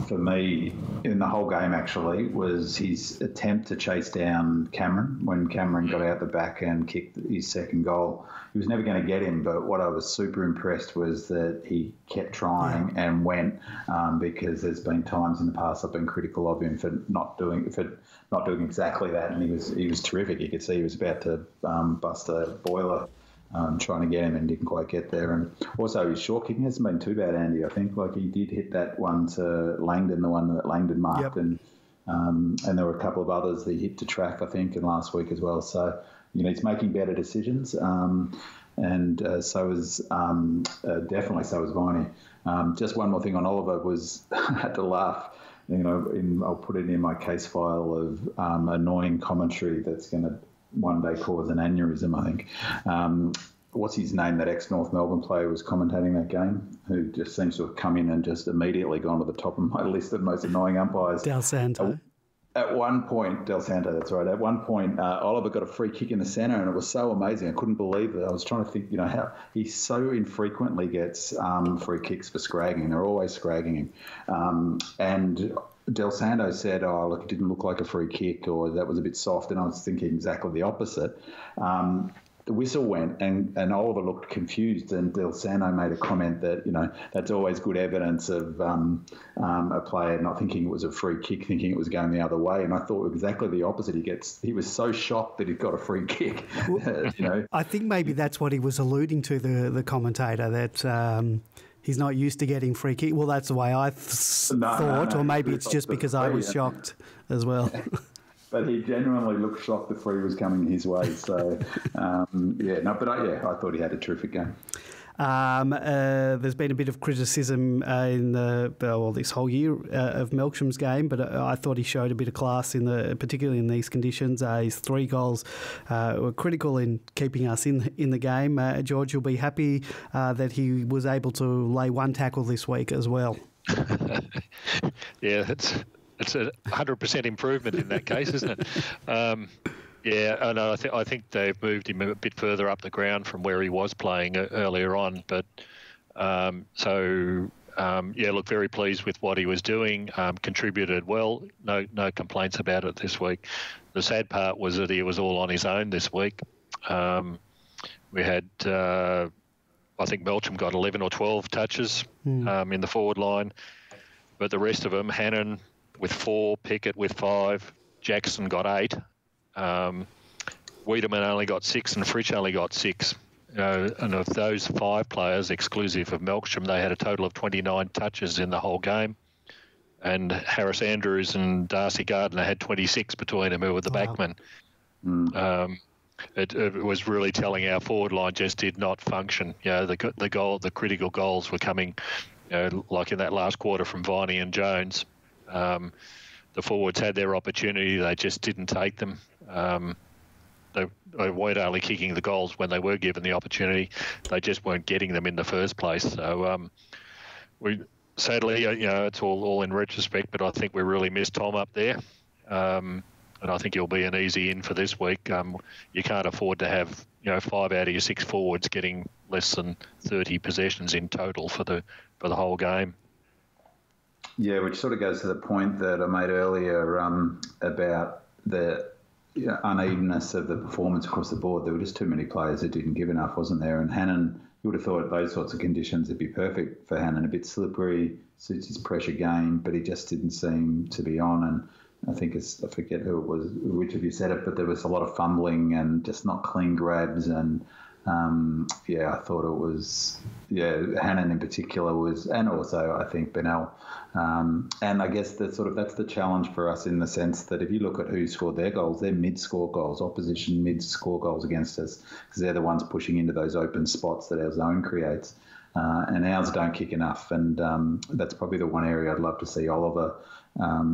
for me in the whole game actually was his attempt to chase down Cameron when Cameron got out the back and kicked his second goal. He was never going to get him, but what I was super impressed was that he kept trying and went, because there's been times in the past I've been critical of him for not doing exactly that, and he was terrific. You could see he was about to bust a boiler. Trying to get him and didn't quite get there. And also his short kicking hasn't been too bad, Andy. I think he did hit that one to Langdon, the one that Langdon marked, and there were a couple of others that he hit to Track, I think, in last week as well. So, he's making better decisions, and so is definitely so is Viney. Just one more thing on Oliver was I had to laugh. I'll put it in my case file of annoying commentary that's going to one day cause an aneurysm, I think. What's his name? That ex-North Melbourne player was commentating that game, who just seems to have come in and just immediately gone to the top of my list of most annoying umpires. Del Santo. At one point, Del Santo, that's right. At one point, Oliver got a free kick in the centre, and it was so amazing. I couldn't believe it. I was trying to think, how he so infrequently gets free kicks for scragging. They're always scragging him. And Del Santo said, look, it didn't look like a free kick, or that was a bit soft, and I was thinking exactly the opposite. the whistle went and Oliver looked confused, and Del Santo made a comment that, that's always good evidence of a player not thinking it was a free kick, thinking it was going the other way. And I thought exactly the opposite. He was so shocked that he got a free kick. I think maybe that's what he was alluding to, the commentator, that he's not used to getting free kick. Well, that's the way I thought, or maybe it's just because I was shocked as well. But he genuinely looked shocked the free was coming his way. So, I thought he had a terrific game. There's been a bit of criticism in this whole year of Melksham's game, but I thought he showed a bit of class particularly in these conditions. His 3 goals were critical in keeping us in the game. George, you'll be happy that he was able to lay 1 tackle this week as well. Yeah, it's a 100% improvement in that case, isn't it? I think they've moved him a bit further up the ground from where he was playing earlier on. But look, very pleased with what he was doing. Contributed well. No complaints about it this week. The sad part was that he was all on his own this week. We had, I think Melksham got 11 or 12 touches in the forward line, but the rest of them, Hannon with 4, Pickett with 5, Jackson got 8. Wiedemann only got 6 and Fritsch only got 6. And of those 5 players, exclusive of Melksham, they had a total of 29 touches in the whole game. And Harris Andrews and Darcy Gardner had 26 between them, who were the backmen. It was really telling our forward line just did not function. The critical goals were coming, like in that last quarter from Viney and Jones. The forwards had their opportunity, they just didn't take them. They weren't only kicking the goals when they were given the opportunity, they just weren't getting them in the first place. So we sadly, it's all in retrospect, but I think we really missed Tom up there. And I think he'll be an easy in for this week. You can't afford to have 5 out of your 6 forwards getting less than 30 possessions in total for the whole game. Yeah, which sort of goes to the point that I made earlier about the unevenness of the performance across the board. There were just too many players who didn't give enough, wasn't there? And Hannon, you would have thought those sorts of conditions would be perfect for Hannon. A bit slippery, suits his pressure game, but he just didn't seem to be on. And I think I forget who it was, which of you said it, but there was a lot of fumbling and just not clean grabs. And I thought it was, Hannon in particular was, and also I think Bennell. And I guess that's the challenge for us in the sense that if you look at who scored their goals, they're mid-score goals, opposition mid-score goals against us, because they're the ones pushing into those open spots that our zone creates. And ours don't kick enough. And that's probably the one area I'd love to see Oliver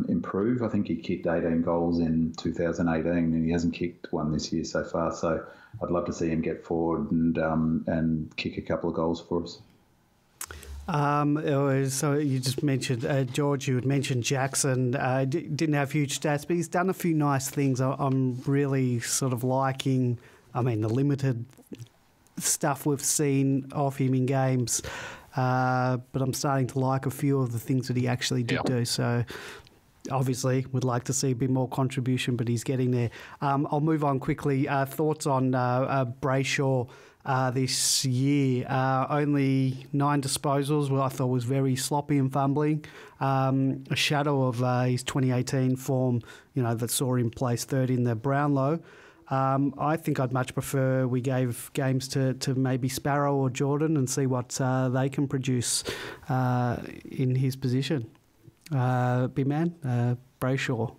improve. I think he kicked 18 goals in 2018 and he hasn't kicked one this year so far. So I'd love to see him get forward and kick a couple of goals for us. So you just mentioned, George, you had mentioned Jackson. Didn't have huge stats, but he's done a few nice things. I'm really sort of liking, the limited stuff we've seen of him in games, but I'm starting to like a few of the things that he actually did do. So obviously would like to see a bit more contribution, but he's getting there. I'll move on quickly. Thoughts on Brayshaw this year? Only 9 disposals, I thought was very sloppy and fumbling. A shadow of his 2018 form, that saw him place 3rd in the Brownlow. I think I'd much prefer we gave games to maybe Sparrow or Jordan and see what they can produce in his position. Big man, Brayshaw.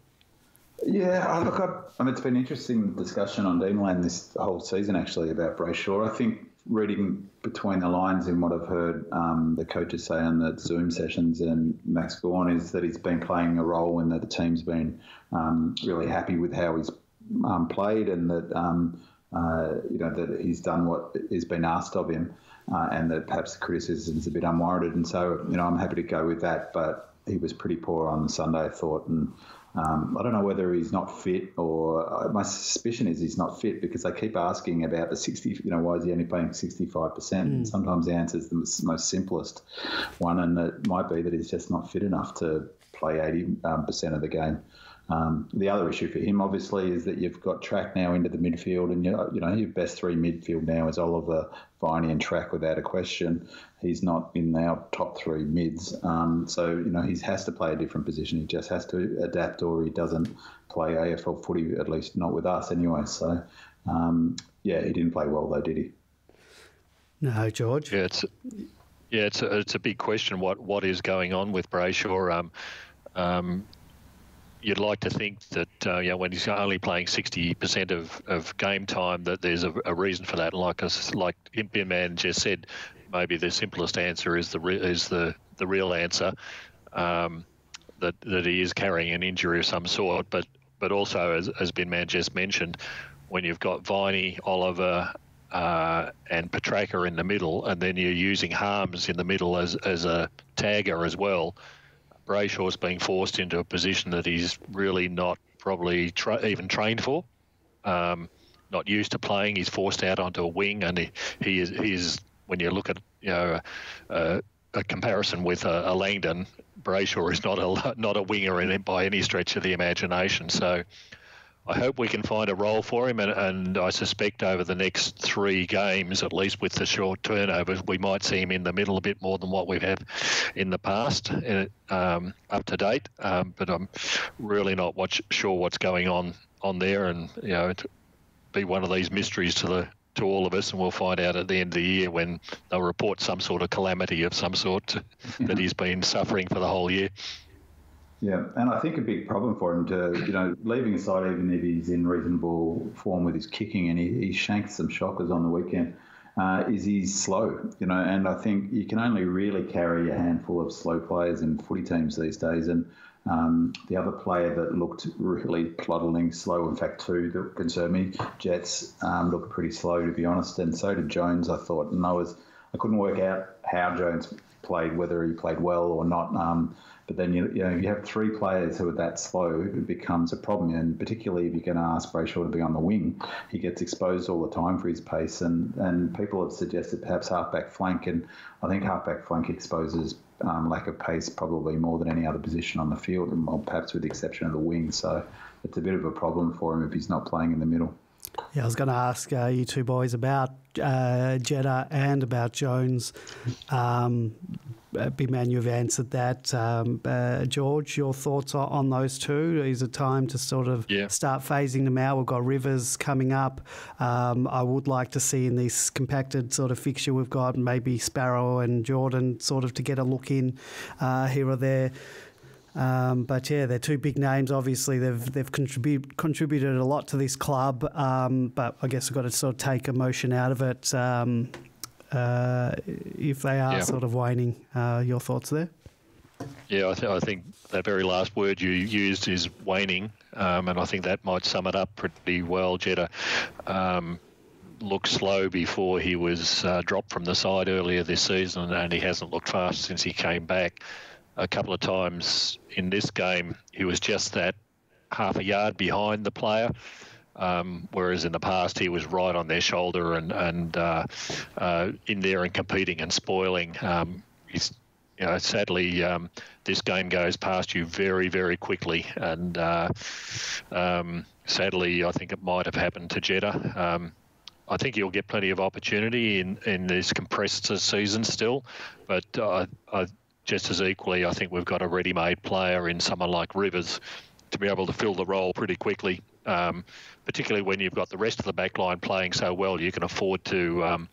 Yeah, look, it's been an interesting discussion on Demonland this whole season, actually, about Brayshaw. I think reading between the lines in what I've heard the coaches say on the Zoom sessions and Max Gawn is that he's been playing a role and that the team's been really happy with how he's played and that, that he's done what has been asked of him and that perhaps the criticism is a bit unwarranted. And so, I'm happy to go with that, but he was pretty poor on Sunday, I thought. And I don't know whether he's not fit or my suspicion is he's not fit because they keep asking about the 60, why is he only playing 65%? And sometimes the answer is the most simplest one, and it might be that he's just not fit enough to play 80% of the game. The other issue for him, obviously, is that you've got Track now into the midfield, and your best three midfield now is Oliver, Viney, and Track without a question. He's not in our top three mids, so he has to play a different position. He just has to adapt, or he doesn't play AFL footy, at least not with us anyway. So, he didn't play well though, did he? No, George. It's a big question. What is going on with Brayshaw? You'd like to think that when he's only playing 60% of game time, that there's a reason for that. Like Impian Man just said, maybe the simplest answer is the real answer, that he is carrying an injury of some sort. But also, as Bin Man just mentioned, when you've got Viney, Oliver, and Petraka in the middle, and then you're using Harms in the middle as a tagger as well, Brayshaw's being forced into a position that he's really not probably even trained for, not used to playing. He's forced out onto a wing, and he is when you look at a comparison with a Langdon, Brayshaw is not a winger by any stretch of the imagination. So I hope we can find a role for him, and I suspect over the next 3 games, at least with the short turnovers, we might see him in the middle a bit more than what we've had in the past, up to date. But I'm really not sure what's going on there, and it'll be one of these mysteries to all of us, and we'll find out at the end of the year when they'll report some sort of calamity of some sort that he's been suffering for the whole year. Yeah, and I think a big problem for him to, leaving aside even if he's in reasonable form with his kicking, and he shanked some shockers on the weekend, is he's slow, and I think you can only really carry a handful of slow players in footy teams these days, and the other player that looked really plodding slow, in fact, two that concerned me, Jets, looked pretty slow, to be honest, and so did Jones, I thought, and I couldn't work out how Jones played, whether he played well or not. But then you have 3 players who are that slow, it becomes a problem. And particularly if you're going to ask Brayshaw to be on the wing, he gets exposed all the time for his pace. And people have suggested perhaps halfback flank, and I think halfback flank exposes lack of pace probably more than any other position on the field, and perhaps with the exception of the wing. So it's a bit of a problem for him if he's not playing in the middle. Yeah, I was going to ask you two boys about Jeddah and about Jones. Big man, you've answered that. George, your thoughts on those two? Is it time to sort of start phasing them out? We've got Rivers coming up. I would like to see in this compacted sort of fixture we've got maybe Sparrow and Jordan sort of to get a look in here or there. But they're 2 big names. Obviously, they've contributed a lot to this club. But I guess we've got to sort of take emotion out of it if they are sort of waning. Your thoughts there? Yeah, I think that very last word you used is waning, and I think that might sum it up pretty well. Jeddah looked slow before he was dropped from the side earlier this season, and he hasn't looked fast since he came back. A couple of times in this game, he was just that half a yard behind the player, whereas in the past he was right on their shoulder and in there and competing and spoiling. Sadly, this game goes past you very, very quickly, and sadly, I think it might have happened to Jeddah. I think you'll get plenty of opportunity in this compressed season still, but just as equally, I think we've got a ready-made player in someone like Rivers to be able to fill the role pretty quickly, particularly when you've got the rest of the back line playing so well. You can afford to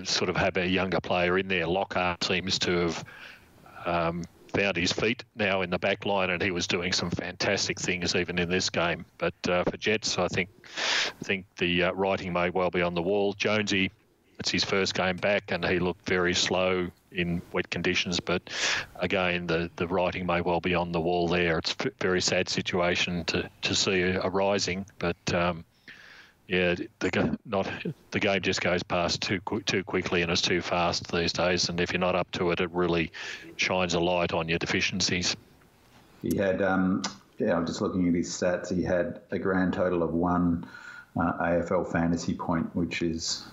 sort of have a younger player in there. Lockhart seems to have found his feet now in the back line, and he was doing some fantastic things even in this game. But for Jets, I think the writing may well be on the wall. Jonesy, it's his first game back, and he looked very slow in wet conditions. But again, the writing may well be on the wall there. It's a very sad situation to see arising. But the game just goes past too quickly, and it's too fast these days. And if you're not up to it, it really shines a light on your deficiencies. He had, I'm just looking at his stats. He had a grand total of 1 AFL fantasy point, which is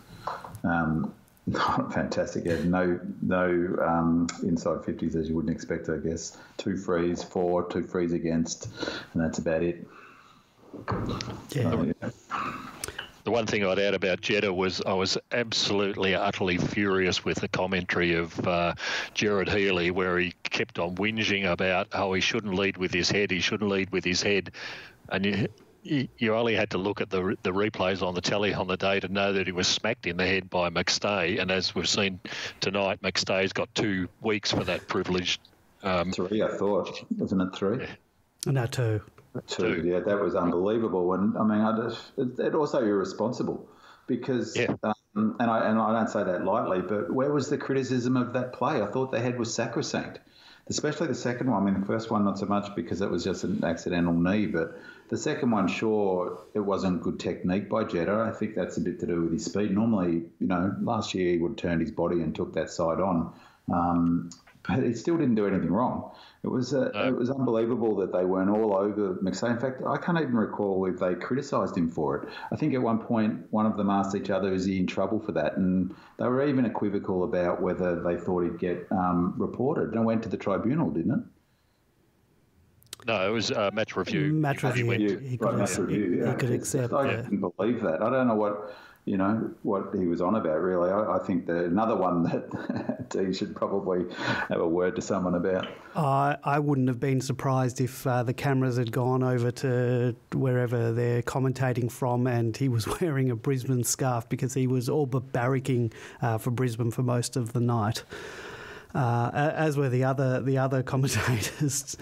Fantastic. Yeah, no inside 50s as you wouldn't expect, I guess. 2 frees for, 2 frees against, and that's about it. Yeah. The one thing I'd add about Jeddah was I was absolutely, utterly furious with the commentary of Gerard Healy, where he kept on whinging about how he shouldn't lead with his head, and you only had to look at the replays on the telly on the day to know that he was smacked in the head by McStay. And as we've seen tonight, McStay's got 2 weeks for that privilege. 3, I thought. Wasn't it 3? Yeah. No, 2. 2, yeah, that was unbelievable. And, I mean, it's also irresponsible because, and I don't say that lightly, but where was the criticism of that play? I thought the head was sacrosanct. Especially the second one. I mean, the first one not so much because it was just an accidental knee, but the second one, sure, it wasn't good technique by Jeddah. I think that's a bit to do with his speed. Normally, last year he would have turned his body and took that side on, but he still didn't do anything wrong. It was unbelievable that they weren't all over McStay. In fact, I can't even recall if they criticised him for it. I think at one point one of them asked each other, is he in trouble for that? And they were even equivocal about whether they thought he'd get reported. And it went to the tribunal, didn't it? No, it was match review. Match review. He could accept. I couldn't believe that. I don't know what he was on about, really. I think that another one that he should probably have a word to someone about. I wouldn't have been surprised if the cameras had gone over to wherever they're commentating from and he was wearing a Brisbane scarf because he was all but barracking for Brisbane for most of the night. As were the other commentators.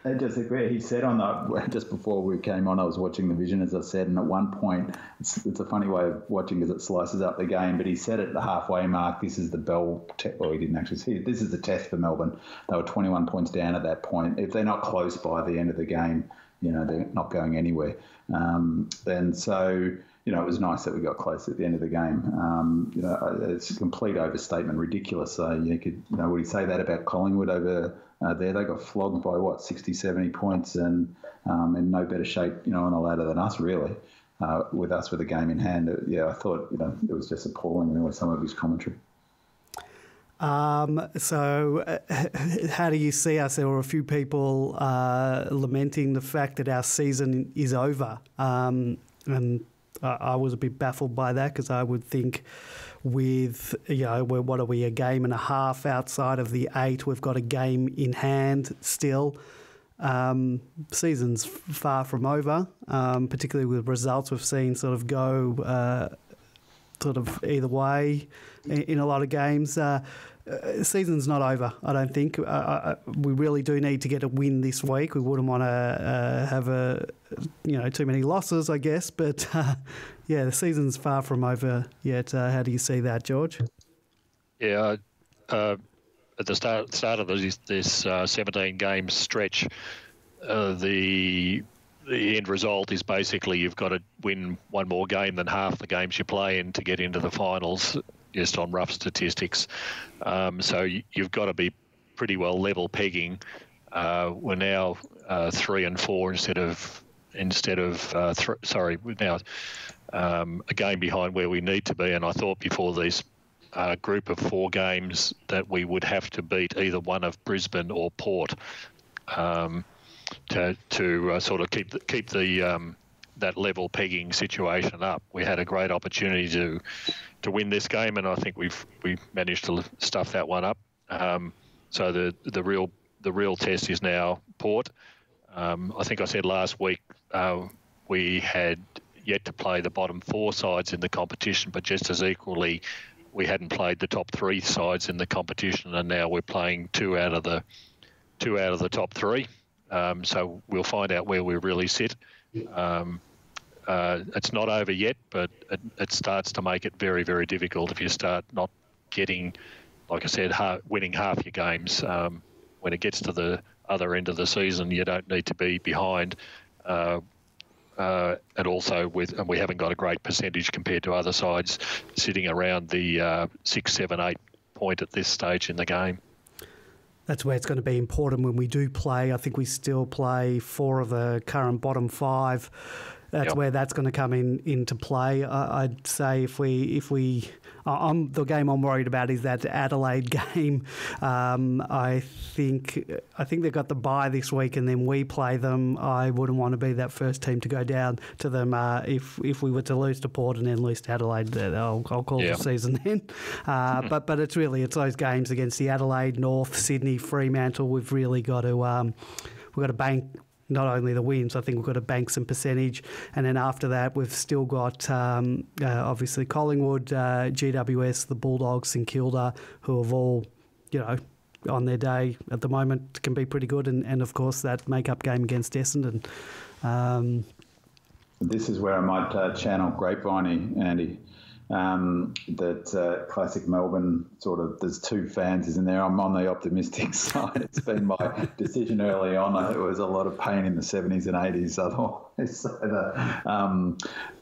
I just agree. He said on that just before we came on, I was watching the vision, as I said, and at one point, it's a funny way of watching as it slices up the game, but he said at the halfway mark, this is the bell, well, he didn't actually say it, this is the test for Melbourne. They were 21 points down at that point. If they're not close by the end of the game, they're not going anywhere. And so, it was nice that we got close at the end of the game. It's a complete overstatement, ridiculous. So you could, would he say that about Collingwood over there? They got flogged by 60, 70 points and in no better shape, on the ladder than us, really. With us with a game in hand, I thought, it was just appalling with some of his commentary. So how do you see us? There were a few people lamenting the fact that our season is over, and I was a bit baffled by that because I would think with, what are we, a game and a half outside of the 8, we've got a game in hand still. Season's far from over, particularly with results we've seen sort of go sort of either way in a lot of games. Season's not over, I don't think. We really do need to get a win this week. We wouldn't want to have too many losses, I guess. But the season's far from over yet. How do you see that, George? Yeah, at the start of this 17-game stretch, the end result is basically you've got to win one more game than half the games you play in to get into the finals, just on rough statistics. So you've got to be pretty well level pegging. We're now 3 and 4 we're now a game behind where we need to be. And I thought before these group of 4 games that we would have to beat either one of Brisbane or Port to sort of keep the that level pegging situation up. We had a great opportunity to win this game, and I think we managed to stuff that one up. So the real test is now Port. I think I said last week we had yet to play the bottom 4 sides in the competition, but just as equally we hadn't played the top 3 sides in the competition, and now we're playing 2 out of the top 3. So we'll find out where we really sit. It's not over yet, but it starts to make it very, very difficult if you start not getting, like I said, winning half your games. When it gets to the other end of the season, you don't need to be behind. And also we haven't got a great percentage compared to other sides sitting around the 6, 7, 8 point at this stage in the game. That's where it's going to be important when we do play. I think we still play 4 of the current bottom 5 that's where that's going to come into play. I'd say if we the game I'm worried about is that Adelaide game. I think they've got the bye this week, and then we play them. I wouldn't want to be that first team to go down to them if we were to lose to Port and then lose to Adelaide. I'll call it the season then. But it's those games against the Adelaide, North, Sydney, Fremantle. We've really got to bank not only the wins. I think we've got to bank some percentage, and then after that we've still got obviously Collingwood, GWS, the Bulldogs, St Kilda, who have all on their day at the moment can be pretty good, and of course that make-up game against Essendon. This is where I might channel Grapeviney, Andy. That classic Melbourne sort of, there's two fans in there. I'm on the optimistic side. It's been my decision early on. It was a lot of pain in the 70s and 80s otherwise.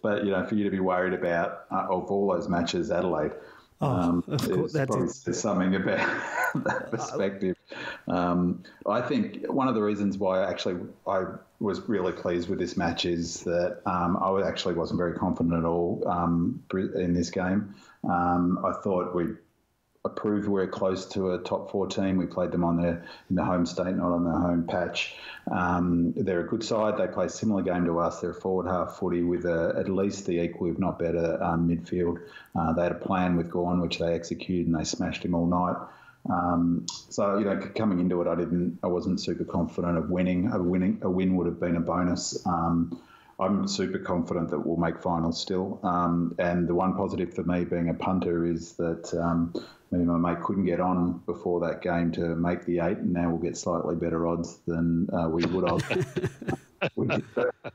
But, for you to be worried about, of all those matches, Adelaide, of course, that's probably says something about that perspective. I think one of the reasons why I was really pleased with this match is that I actually wasn't very confident at all in this game. I thought we proved we're close to a top 4 team. We played them in the home state, not on the home patch. They're a good side. They play a similar game to us. They're a forward half footy with at least the equal, if not better, midfield. They had a plan with Gawn, which they executed, and they smashed him all night. So coming into it, I wasn't super confident of winning. A win would have been a bonus. I'm super confident that we'll make finals still. And the one positive for me being a punter is that me and my mate couldn't get on before that game to make the 8, and now we'll get slightly better odds than we would have.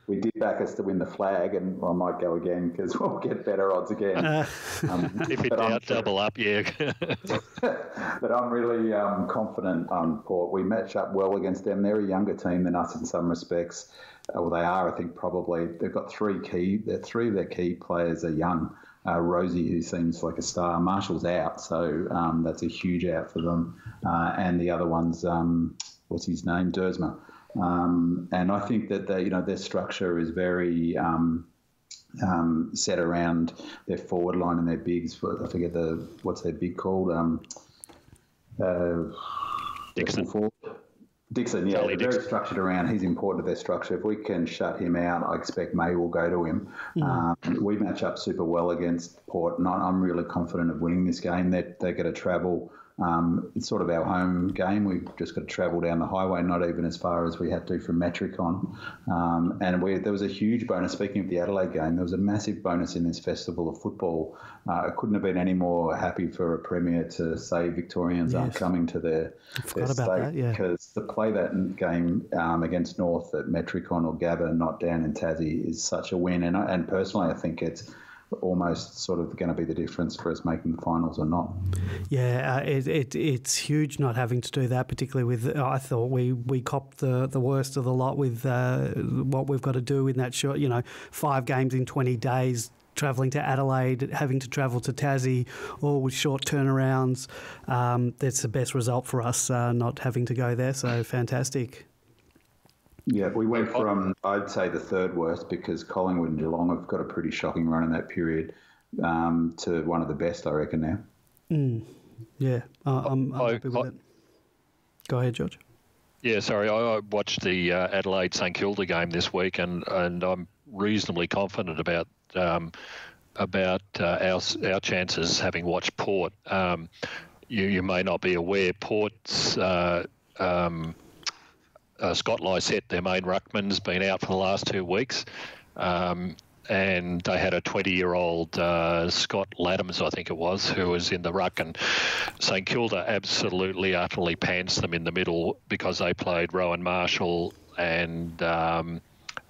We did back us to win the flag, and I might go again because we'll get better odds again. If it doubt, double up, yeah. But I'm really confident on Port. We match up well against them. They're a younger team than us in some respects. Well, they are, I think, probably. They've got three of their key players are young. Rosie, who seems like a star. Marshall's out, so that's a huge out for them. And the other one's, what's his name? Dersma. And I think that their structure is very set around their forward line and their bigs. I forget what's their big called? Dixon. Dixon, yeah, they're very structured around. He's important to their structure. If we can shut him out, I expect May will go to him. We match up super well against Port, and I'm really confident of winning this game. They're going to travel. It's sort of our home game. We've just got to travel down the highway, not even as far as we had to from Metricon. And there was a huge bonus. Speaking of the Adelaide game, there was a massive bonus in this festival of football. I couldn't have been any more happy for a premier to say Victorians aren't coming to their state, because to play that game against North at Metricon or Gabba, not down in Tassie, is such a win. And personally, I think it's almost sort of going to be the difference for us making the finals or not. Yeah, it's huge not having to do that, particularly with, I thought we copped the worst of the lot with what we've got to do in that short, 5 games in 20 days, travelling to Adelaide, having to travel to Tassie, all with short turnarounds. That's the best result for us, not having to go there, so fantastic. Yeah, we went from, I'd say, the third worst, because Collingwood and Geelong have got a pretty shocking run in that period, to one of the best, I reckon, now. Yeah, I'm happy with it. Go ahead, George. Yeah, sorry, I watched the Adelaide St Kilda game this week, and I'm reasonably confident about our chances, having watched Port. You may not be aware, Port's Scott Lysette, their main ruckman's been out for the last 2 weeks, and they had a 20-year-old Scott Laddams, I think it was, who was in the ruck, and St Kilda absolutely, utterly pants them in the middle because they played Rowan Marshall and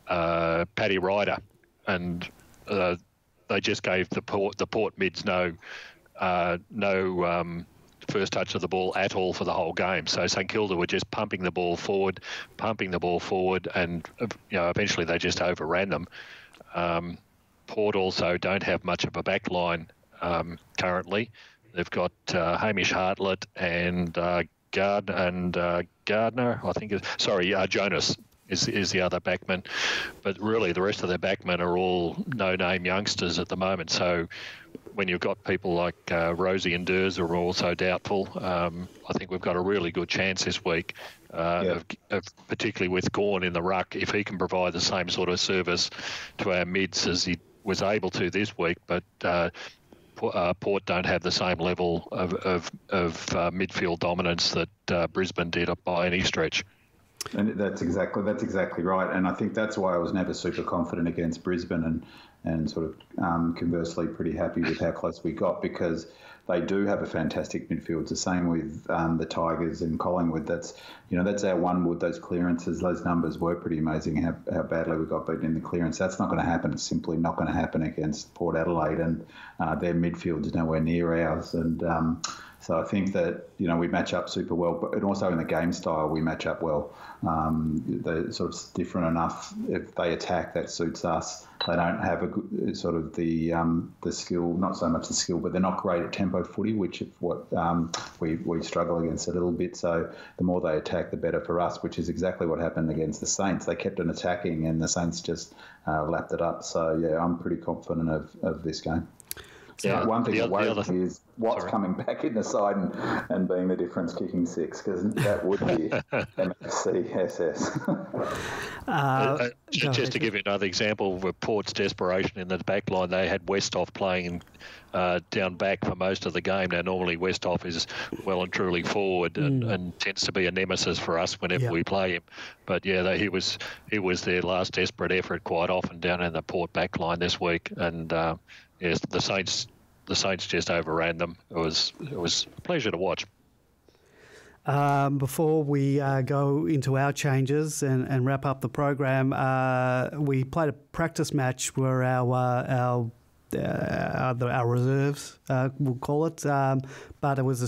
Paddy Ryder, and they just gave the Port mids no first touch of the ball at all for the whole game. So St Kilda were just pumping the ball forward, and eventually they just overran them. Port also don't have much of a back line currently. They've got Hamish Hartlett and Gardner, I think. Jonas. is the other backman. But really, the rest of their backmen are all no-name youngsters at the moment. So when you've got people like Rosie and Durs who are also doubtful, I think we've got a really good chance this week, of particularly with Gawn in the ruck, if he can provide the same sort of service to our mids as he was able to this week. But Port don't have the same level of midfield dominance that Brisbane did by any stretch. And that's exactly right. And I think that's why I was never super confident against Brisbane, and sort of conversely pretty happy with how close we got, because they do have a fantastic midfield. It's the same with the Tigers and Collingwood. That's our one wood. Those clearances, those numbers were pretty amazing. How badly we got beaten in the clearance. That's not going to happen. It's simply not going to happen against Port Adelaide, and their midfield is nowhere near ours. And so I think that we match up super well, and also in the game style we match up well. They're sort of different enough. If they attack, that suits us. They don't have a good, sort of the skill, not so much the skill, but they're not great at tempo footy, which is what we struggle against a little bit. So the more they attack, the better for us, which is exactly what happened against the Saints. They kept on attacking, and the Saints just lapped it up. So yeah, I'm pretty confident of this game. Yeah, one thing that worries me is what's coming back in the side and being the difference kicking six, because that would be MFCSS. Just to give you another example of Port's desperation in the back line, they had Westhoff playing down back for most of the game. Now, normally Westhoff is well and truly forward and tends to be a nemesis for us whenever we play him. But yeah, he was their last desperate effort quite often down in the Port back line this week. And yes, the Saints just overran them. It was a pleasure to watch. Before we go into our changes and wrap up the program, we played a practice match where our reserves, we'll call it, but it was a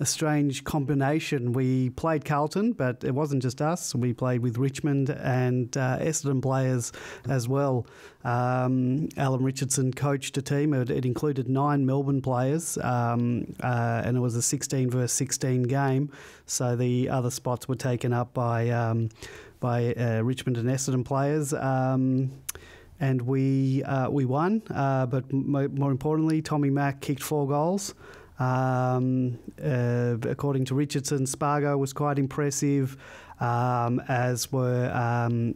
strange combination. We played Carlton, but it wasn't just us. We played with Richmond and Essendon players as well. Alan Richardson coached a team. It included 9 Melbourne players, and it was a 16 versus 16 game. So the other spots were taken up by Richmond and Essendon players. And we won, but more importantly, Tommy Mack kicked 4 goals. According to Richardson, Spargo was quite impressive, as were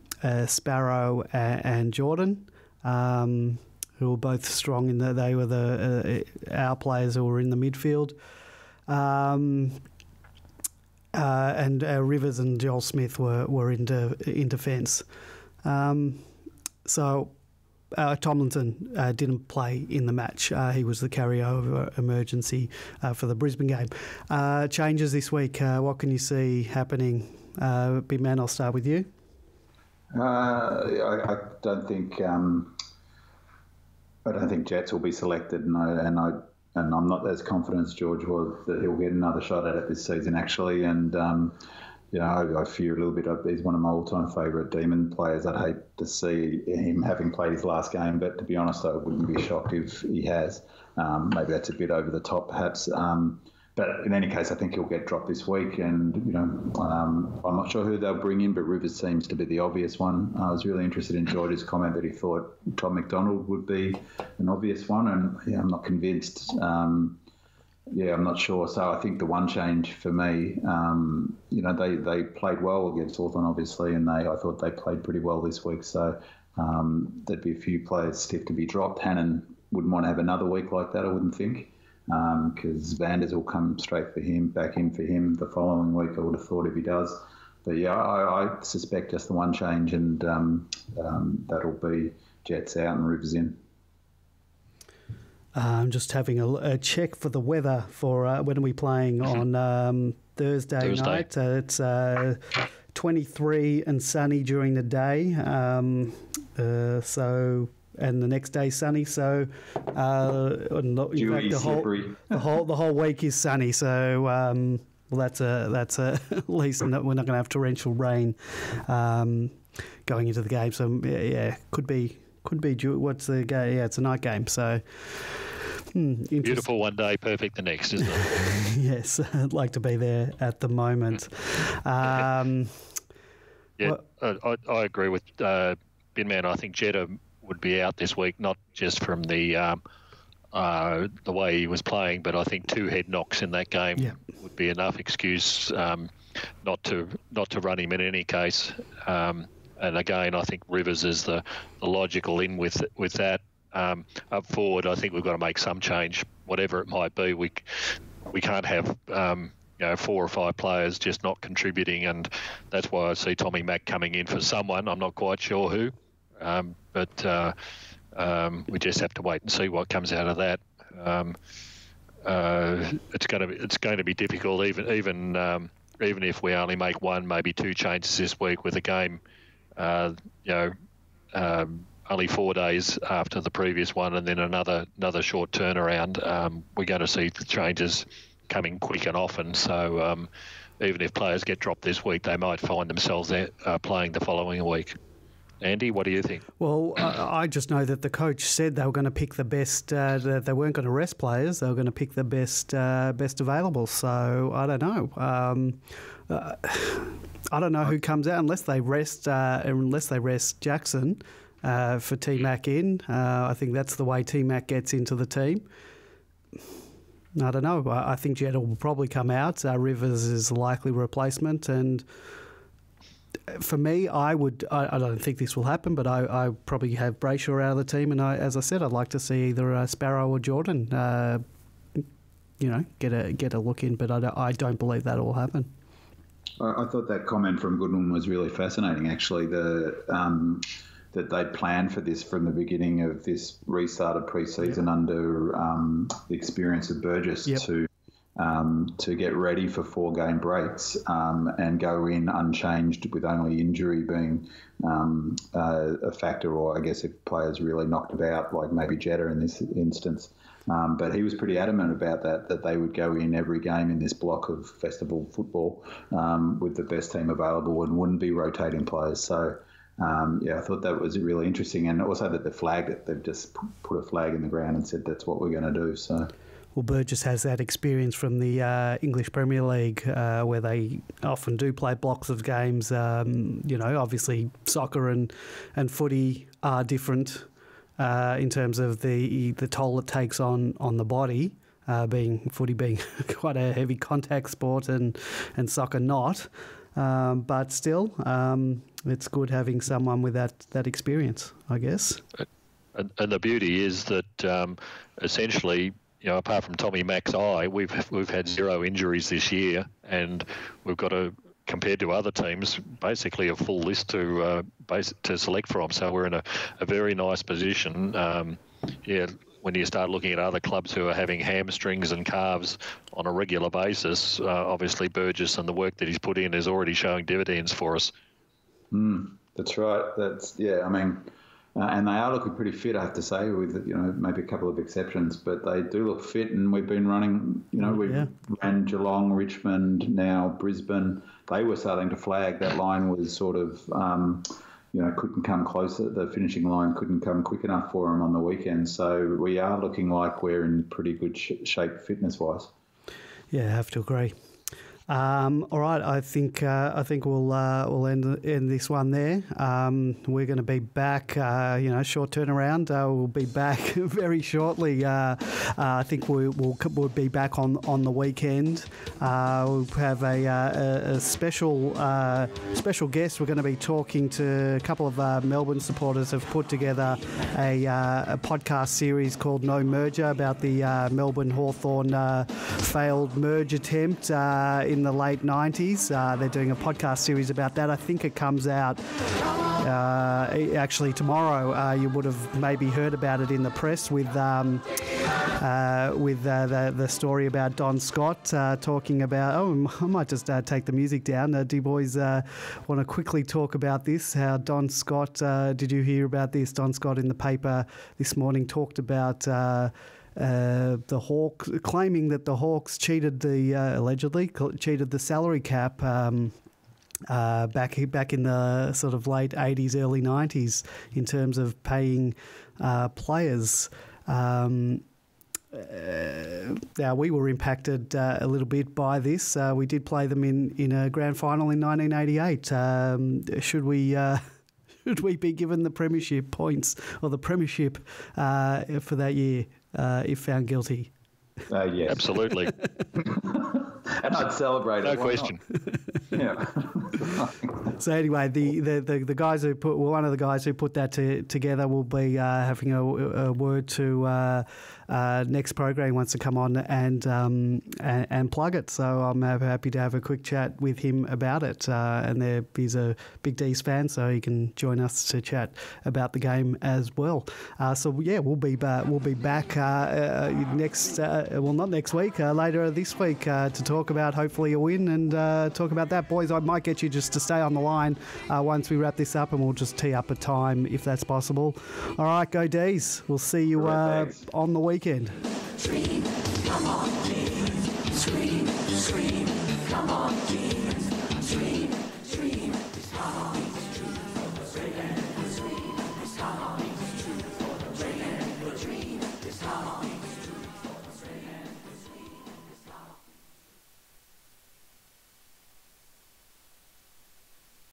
Sparrow and Jordan, who were both strong in that they were our players who were in the midfield. And Rivers and Joel Smith were in defence. So Tomlinson didn't play in the match. He was the carryover emergency for the Brisbane game. Changes this week. What can you see happening? Big man, I'll start with you. I don't think Jets will be selected, and I'm not as confident as George was that he'll get another shot at it this season, actually. And I fear a little bit. He's one of my all-time favourite Demon players. I'd hate to see him having played his last game, but to be honest, I wouldn't be shocked if he has. Maybe that's a bit over the top, perhaps. But in any case, I think he'll get dropped this week. And, I'm not sure who they'll bring in, but Rivers seems to be the obvious one. I was really interested in George's comment that he thought Tom McDonald would be an obvious one, and I'm not convinced. I'm not sure. So I think the one change for me, they played well against Hawthorn, obviously, and I thought they played pretty well this week. So there'd be a few players stiff to be dropped. Hannon wouldn't want to have another week like that, I wouldn't think, because Vanders will come straight back in for him the following week, I would have thought, if he does. But yeah, I suspect just the one change, and that'll be Jets out and Rivers in. I'm just having a check for the weather for when are we playing on Thursday night. It's 23 and sunny during the day. And the next day sunny. So the whole week is sunny. So that's at least we're not going to have torrential rain going into the game. So yeah, could be. What's the game? Yeah, it's a night game. So beautiful one day, perfect the next, isn't it? Yes, I'd like to be there at the moment. Yeah, I agree with Binman. I think Jetta would be out this week, not just from the way he was playing, but I think 2 head knocks in that game would be enough excuse not to run him in any case. And again, I think Rivers is the logical in with that. Up forward, I think we've got to make some change, whatever it might be. We can't have 4 or 5 players just not contributing, and that's why I see Tommy Mack coming in for someone. I'm not quite sure who, but we just have to wait and see what comes out of that. It's going to be difficult, even if we only make 1, maybe 2 changes this week with a game. Only 4 days after the previous one, and then another short turnaround. We're going to see the changes coming quick and often. So even if players get dropped this week, they might find themselves there, playing the following week. Andy, what do you think? Well, I just know that the coach said they were going to pick the best. That they weren't going to rest players; they were going to pick the best available. So I don't know. I don't know who comes out unless they rest Jackson for T-Mac in. I think that's the way T-Mac gets into the team. I don't know. I think Jetta will probably come out. Rivers is a likely replacement, and for me, I don't think this will happen, but I probably have Brayshaw out of the team, and as I said, I'd like to see either Sparrow or Jordan, get a look in, but I don't believe that will happen. I thought that comment from Goodwin was really fascinating, actually. That they'd planned for this from the beginning of this restart of pre-season under the experience of Burgess to get ready for 4-game breaks and go in unchanged with only injury being a factor, or I guess if players really knocked about, like maybe Jetta in this instance. But he was pretty adamant about that they would go in every game in this block of festival football with the best team available and wouldn't be rotating players. So, I thought that was really interesting, and also that they've just put a flag in the ground and said that's what we're going to do. So, well, Burgess has that experience from the English Premier League, where they often do play blocks of games. Obviously soccer and footy are different in terms of the toll it takes on the body. Footy being quite a heavy contact sport and soccer not. But still, it's good having someone with that experience, I guess. And the beauty is that essentially, apart from Tommy Mack's eye, we've had 0 injuries this year, and we've got compared to other teams, basically a full list to select from. So we're in a very nice position. When you start looking at other clubs who are having hamstrings and calves on a regular basis, obviously Burgess and the work that he's put in is already showing dividends for us. That's right. And they are looking pretty fit, I have to say, with maybe a couple of exceptions, but they do look fit. And we've been running, we've ran Geelong, Richmond, now Brisbane. They were starting to flag. That line was sort of couldn't come closer. The finishing line couldn't come quick enough for them on the weekend. So we are looking like we're in pretty good shape fitness-wise. Yeah, I have to agree. All right, I think we'll end this one there. We're going to be back. Short turnaround. We'll be back very shortly. I think we'll be back on the weekend. We'll have a special guest. We're going to be talking to a couple of Melbourne supporters have put together a podcast series called No Merger about the Melbourne Hawthorn failed merge attempt in the late 90s. They're doing a podcast series about that. I think it comes out actually tomorrow. You would have maybe heard about it in the press with the story about Don Scott talking about, I might just take the music down. Do you boys want to quickly talk about this? How Don Scott, did you hear about this? Don Scott in the paper this morning talked about the Hawks, claiming that the Hawks allegedly cheated the salary cap back in the sort of late 80s, early 90s in terms of paying players. Now, we were impacted a little bit by this. We did play them in a grand final in 1988. Should we be given the premiership points or the premiership for that year if found guilty? Yes. Absolutely. And I'd celebrate No it. Why question. not? Yeah. So anyway, the guys who one of the guys who put that together will be having a word to next program. He wants to come on and plug it. So I'm happy to have a quick chat with him about it. And he's a big D's fan, so he can join us to chat about the game as well. So yeah, we'll be back next. Well, not next week. Later this week to talk about hopefully a win and talk about that, boys. I might get you just to stay on the line once we wrap this up, and we'll just tee up a time if that's possible. All right, go D's. We'll see you on the weekend. Scream, come on, team. Scream, come on, team.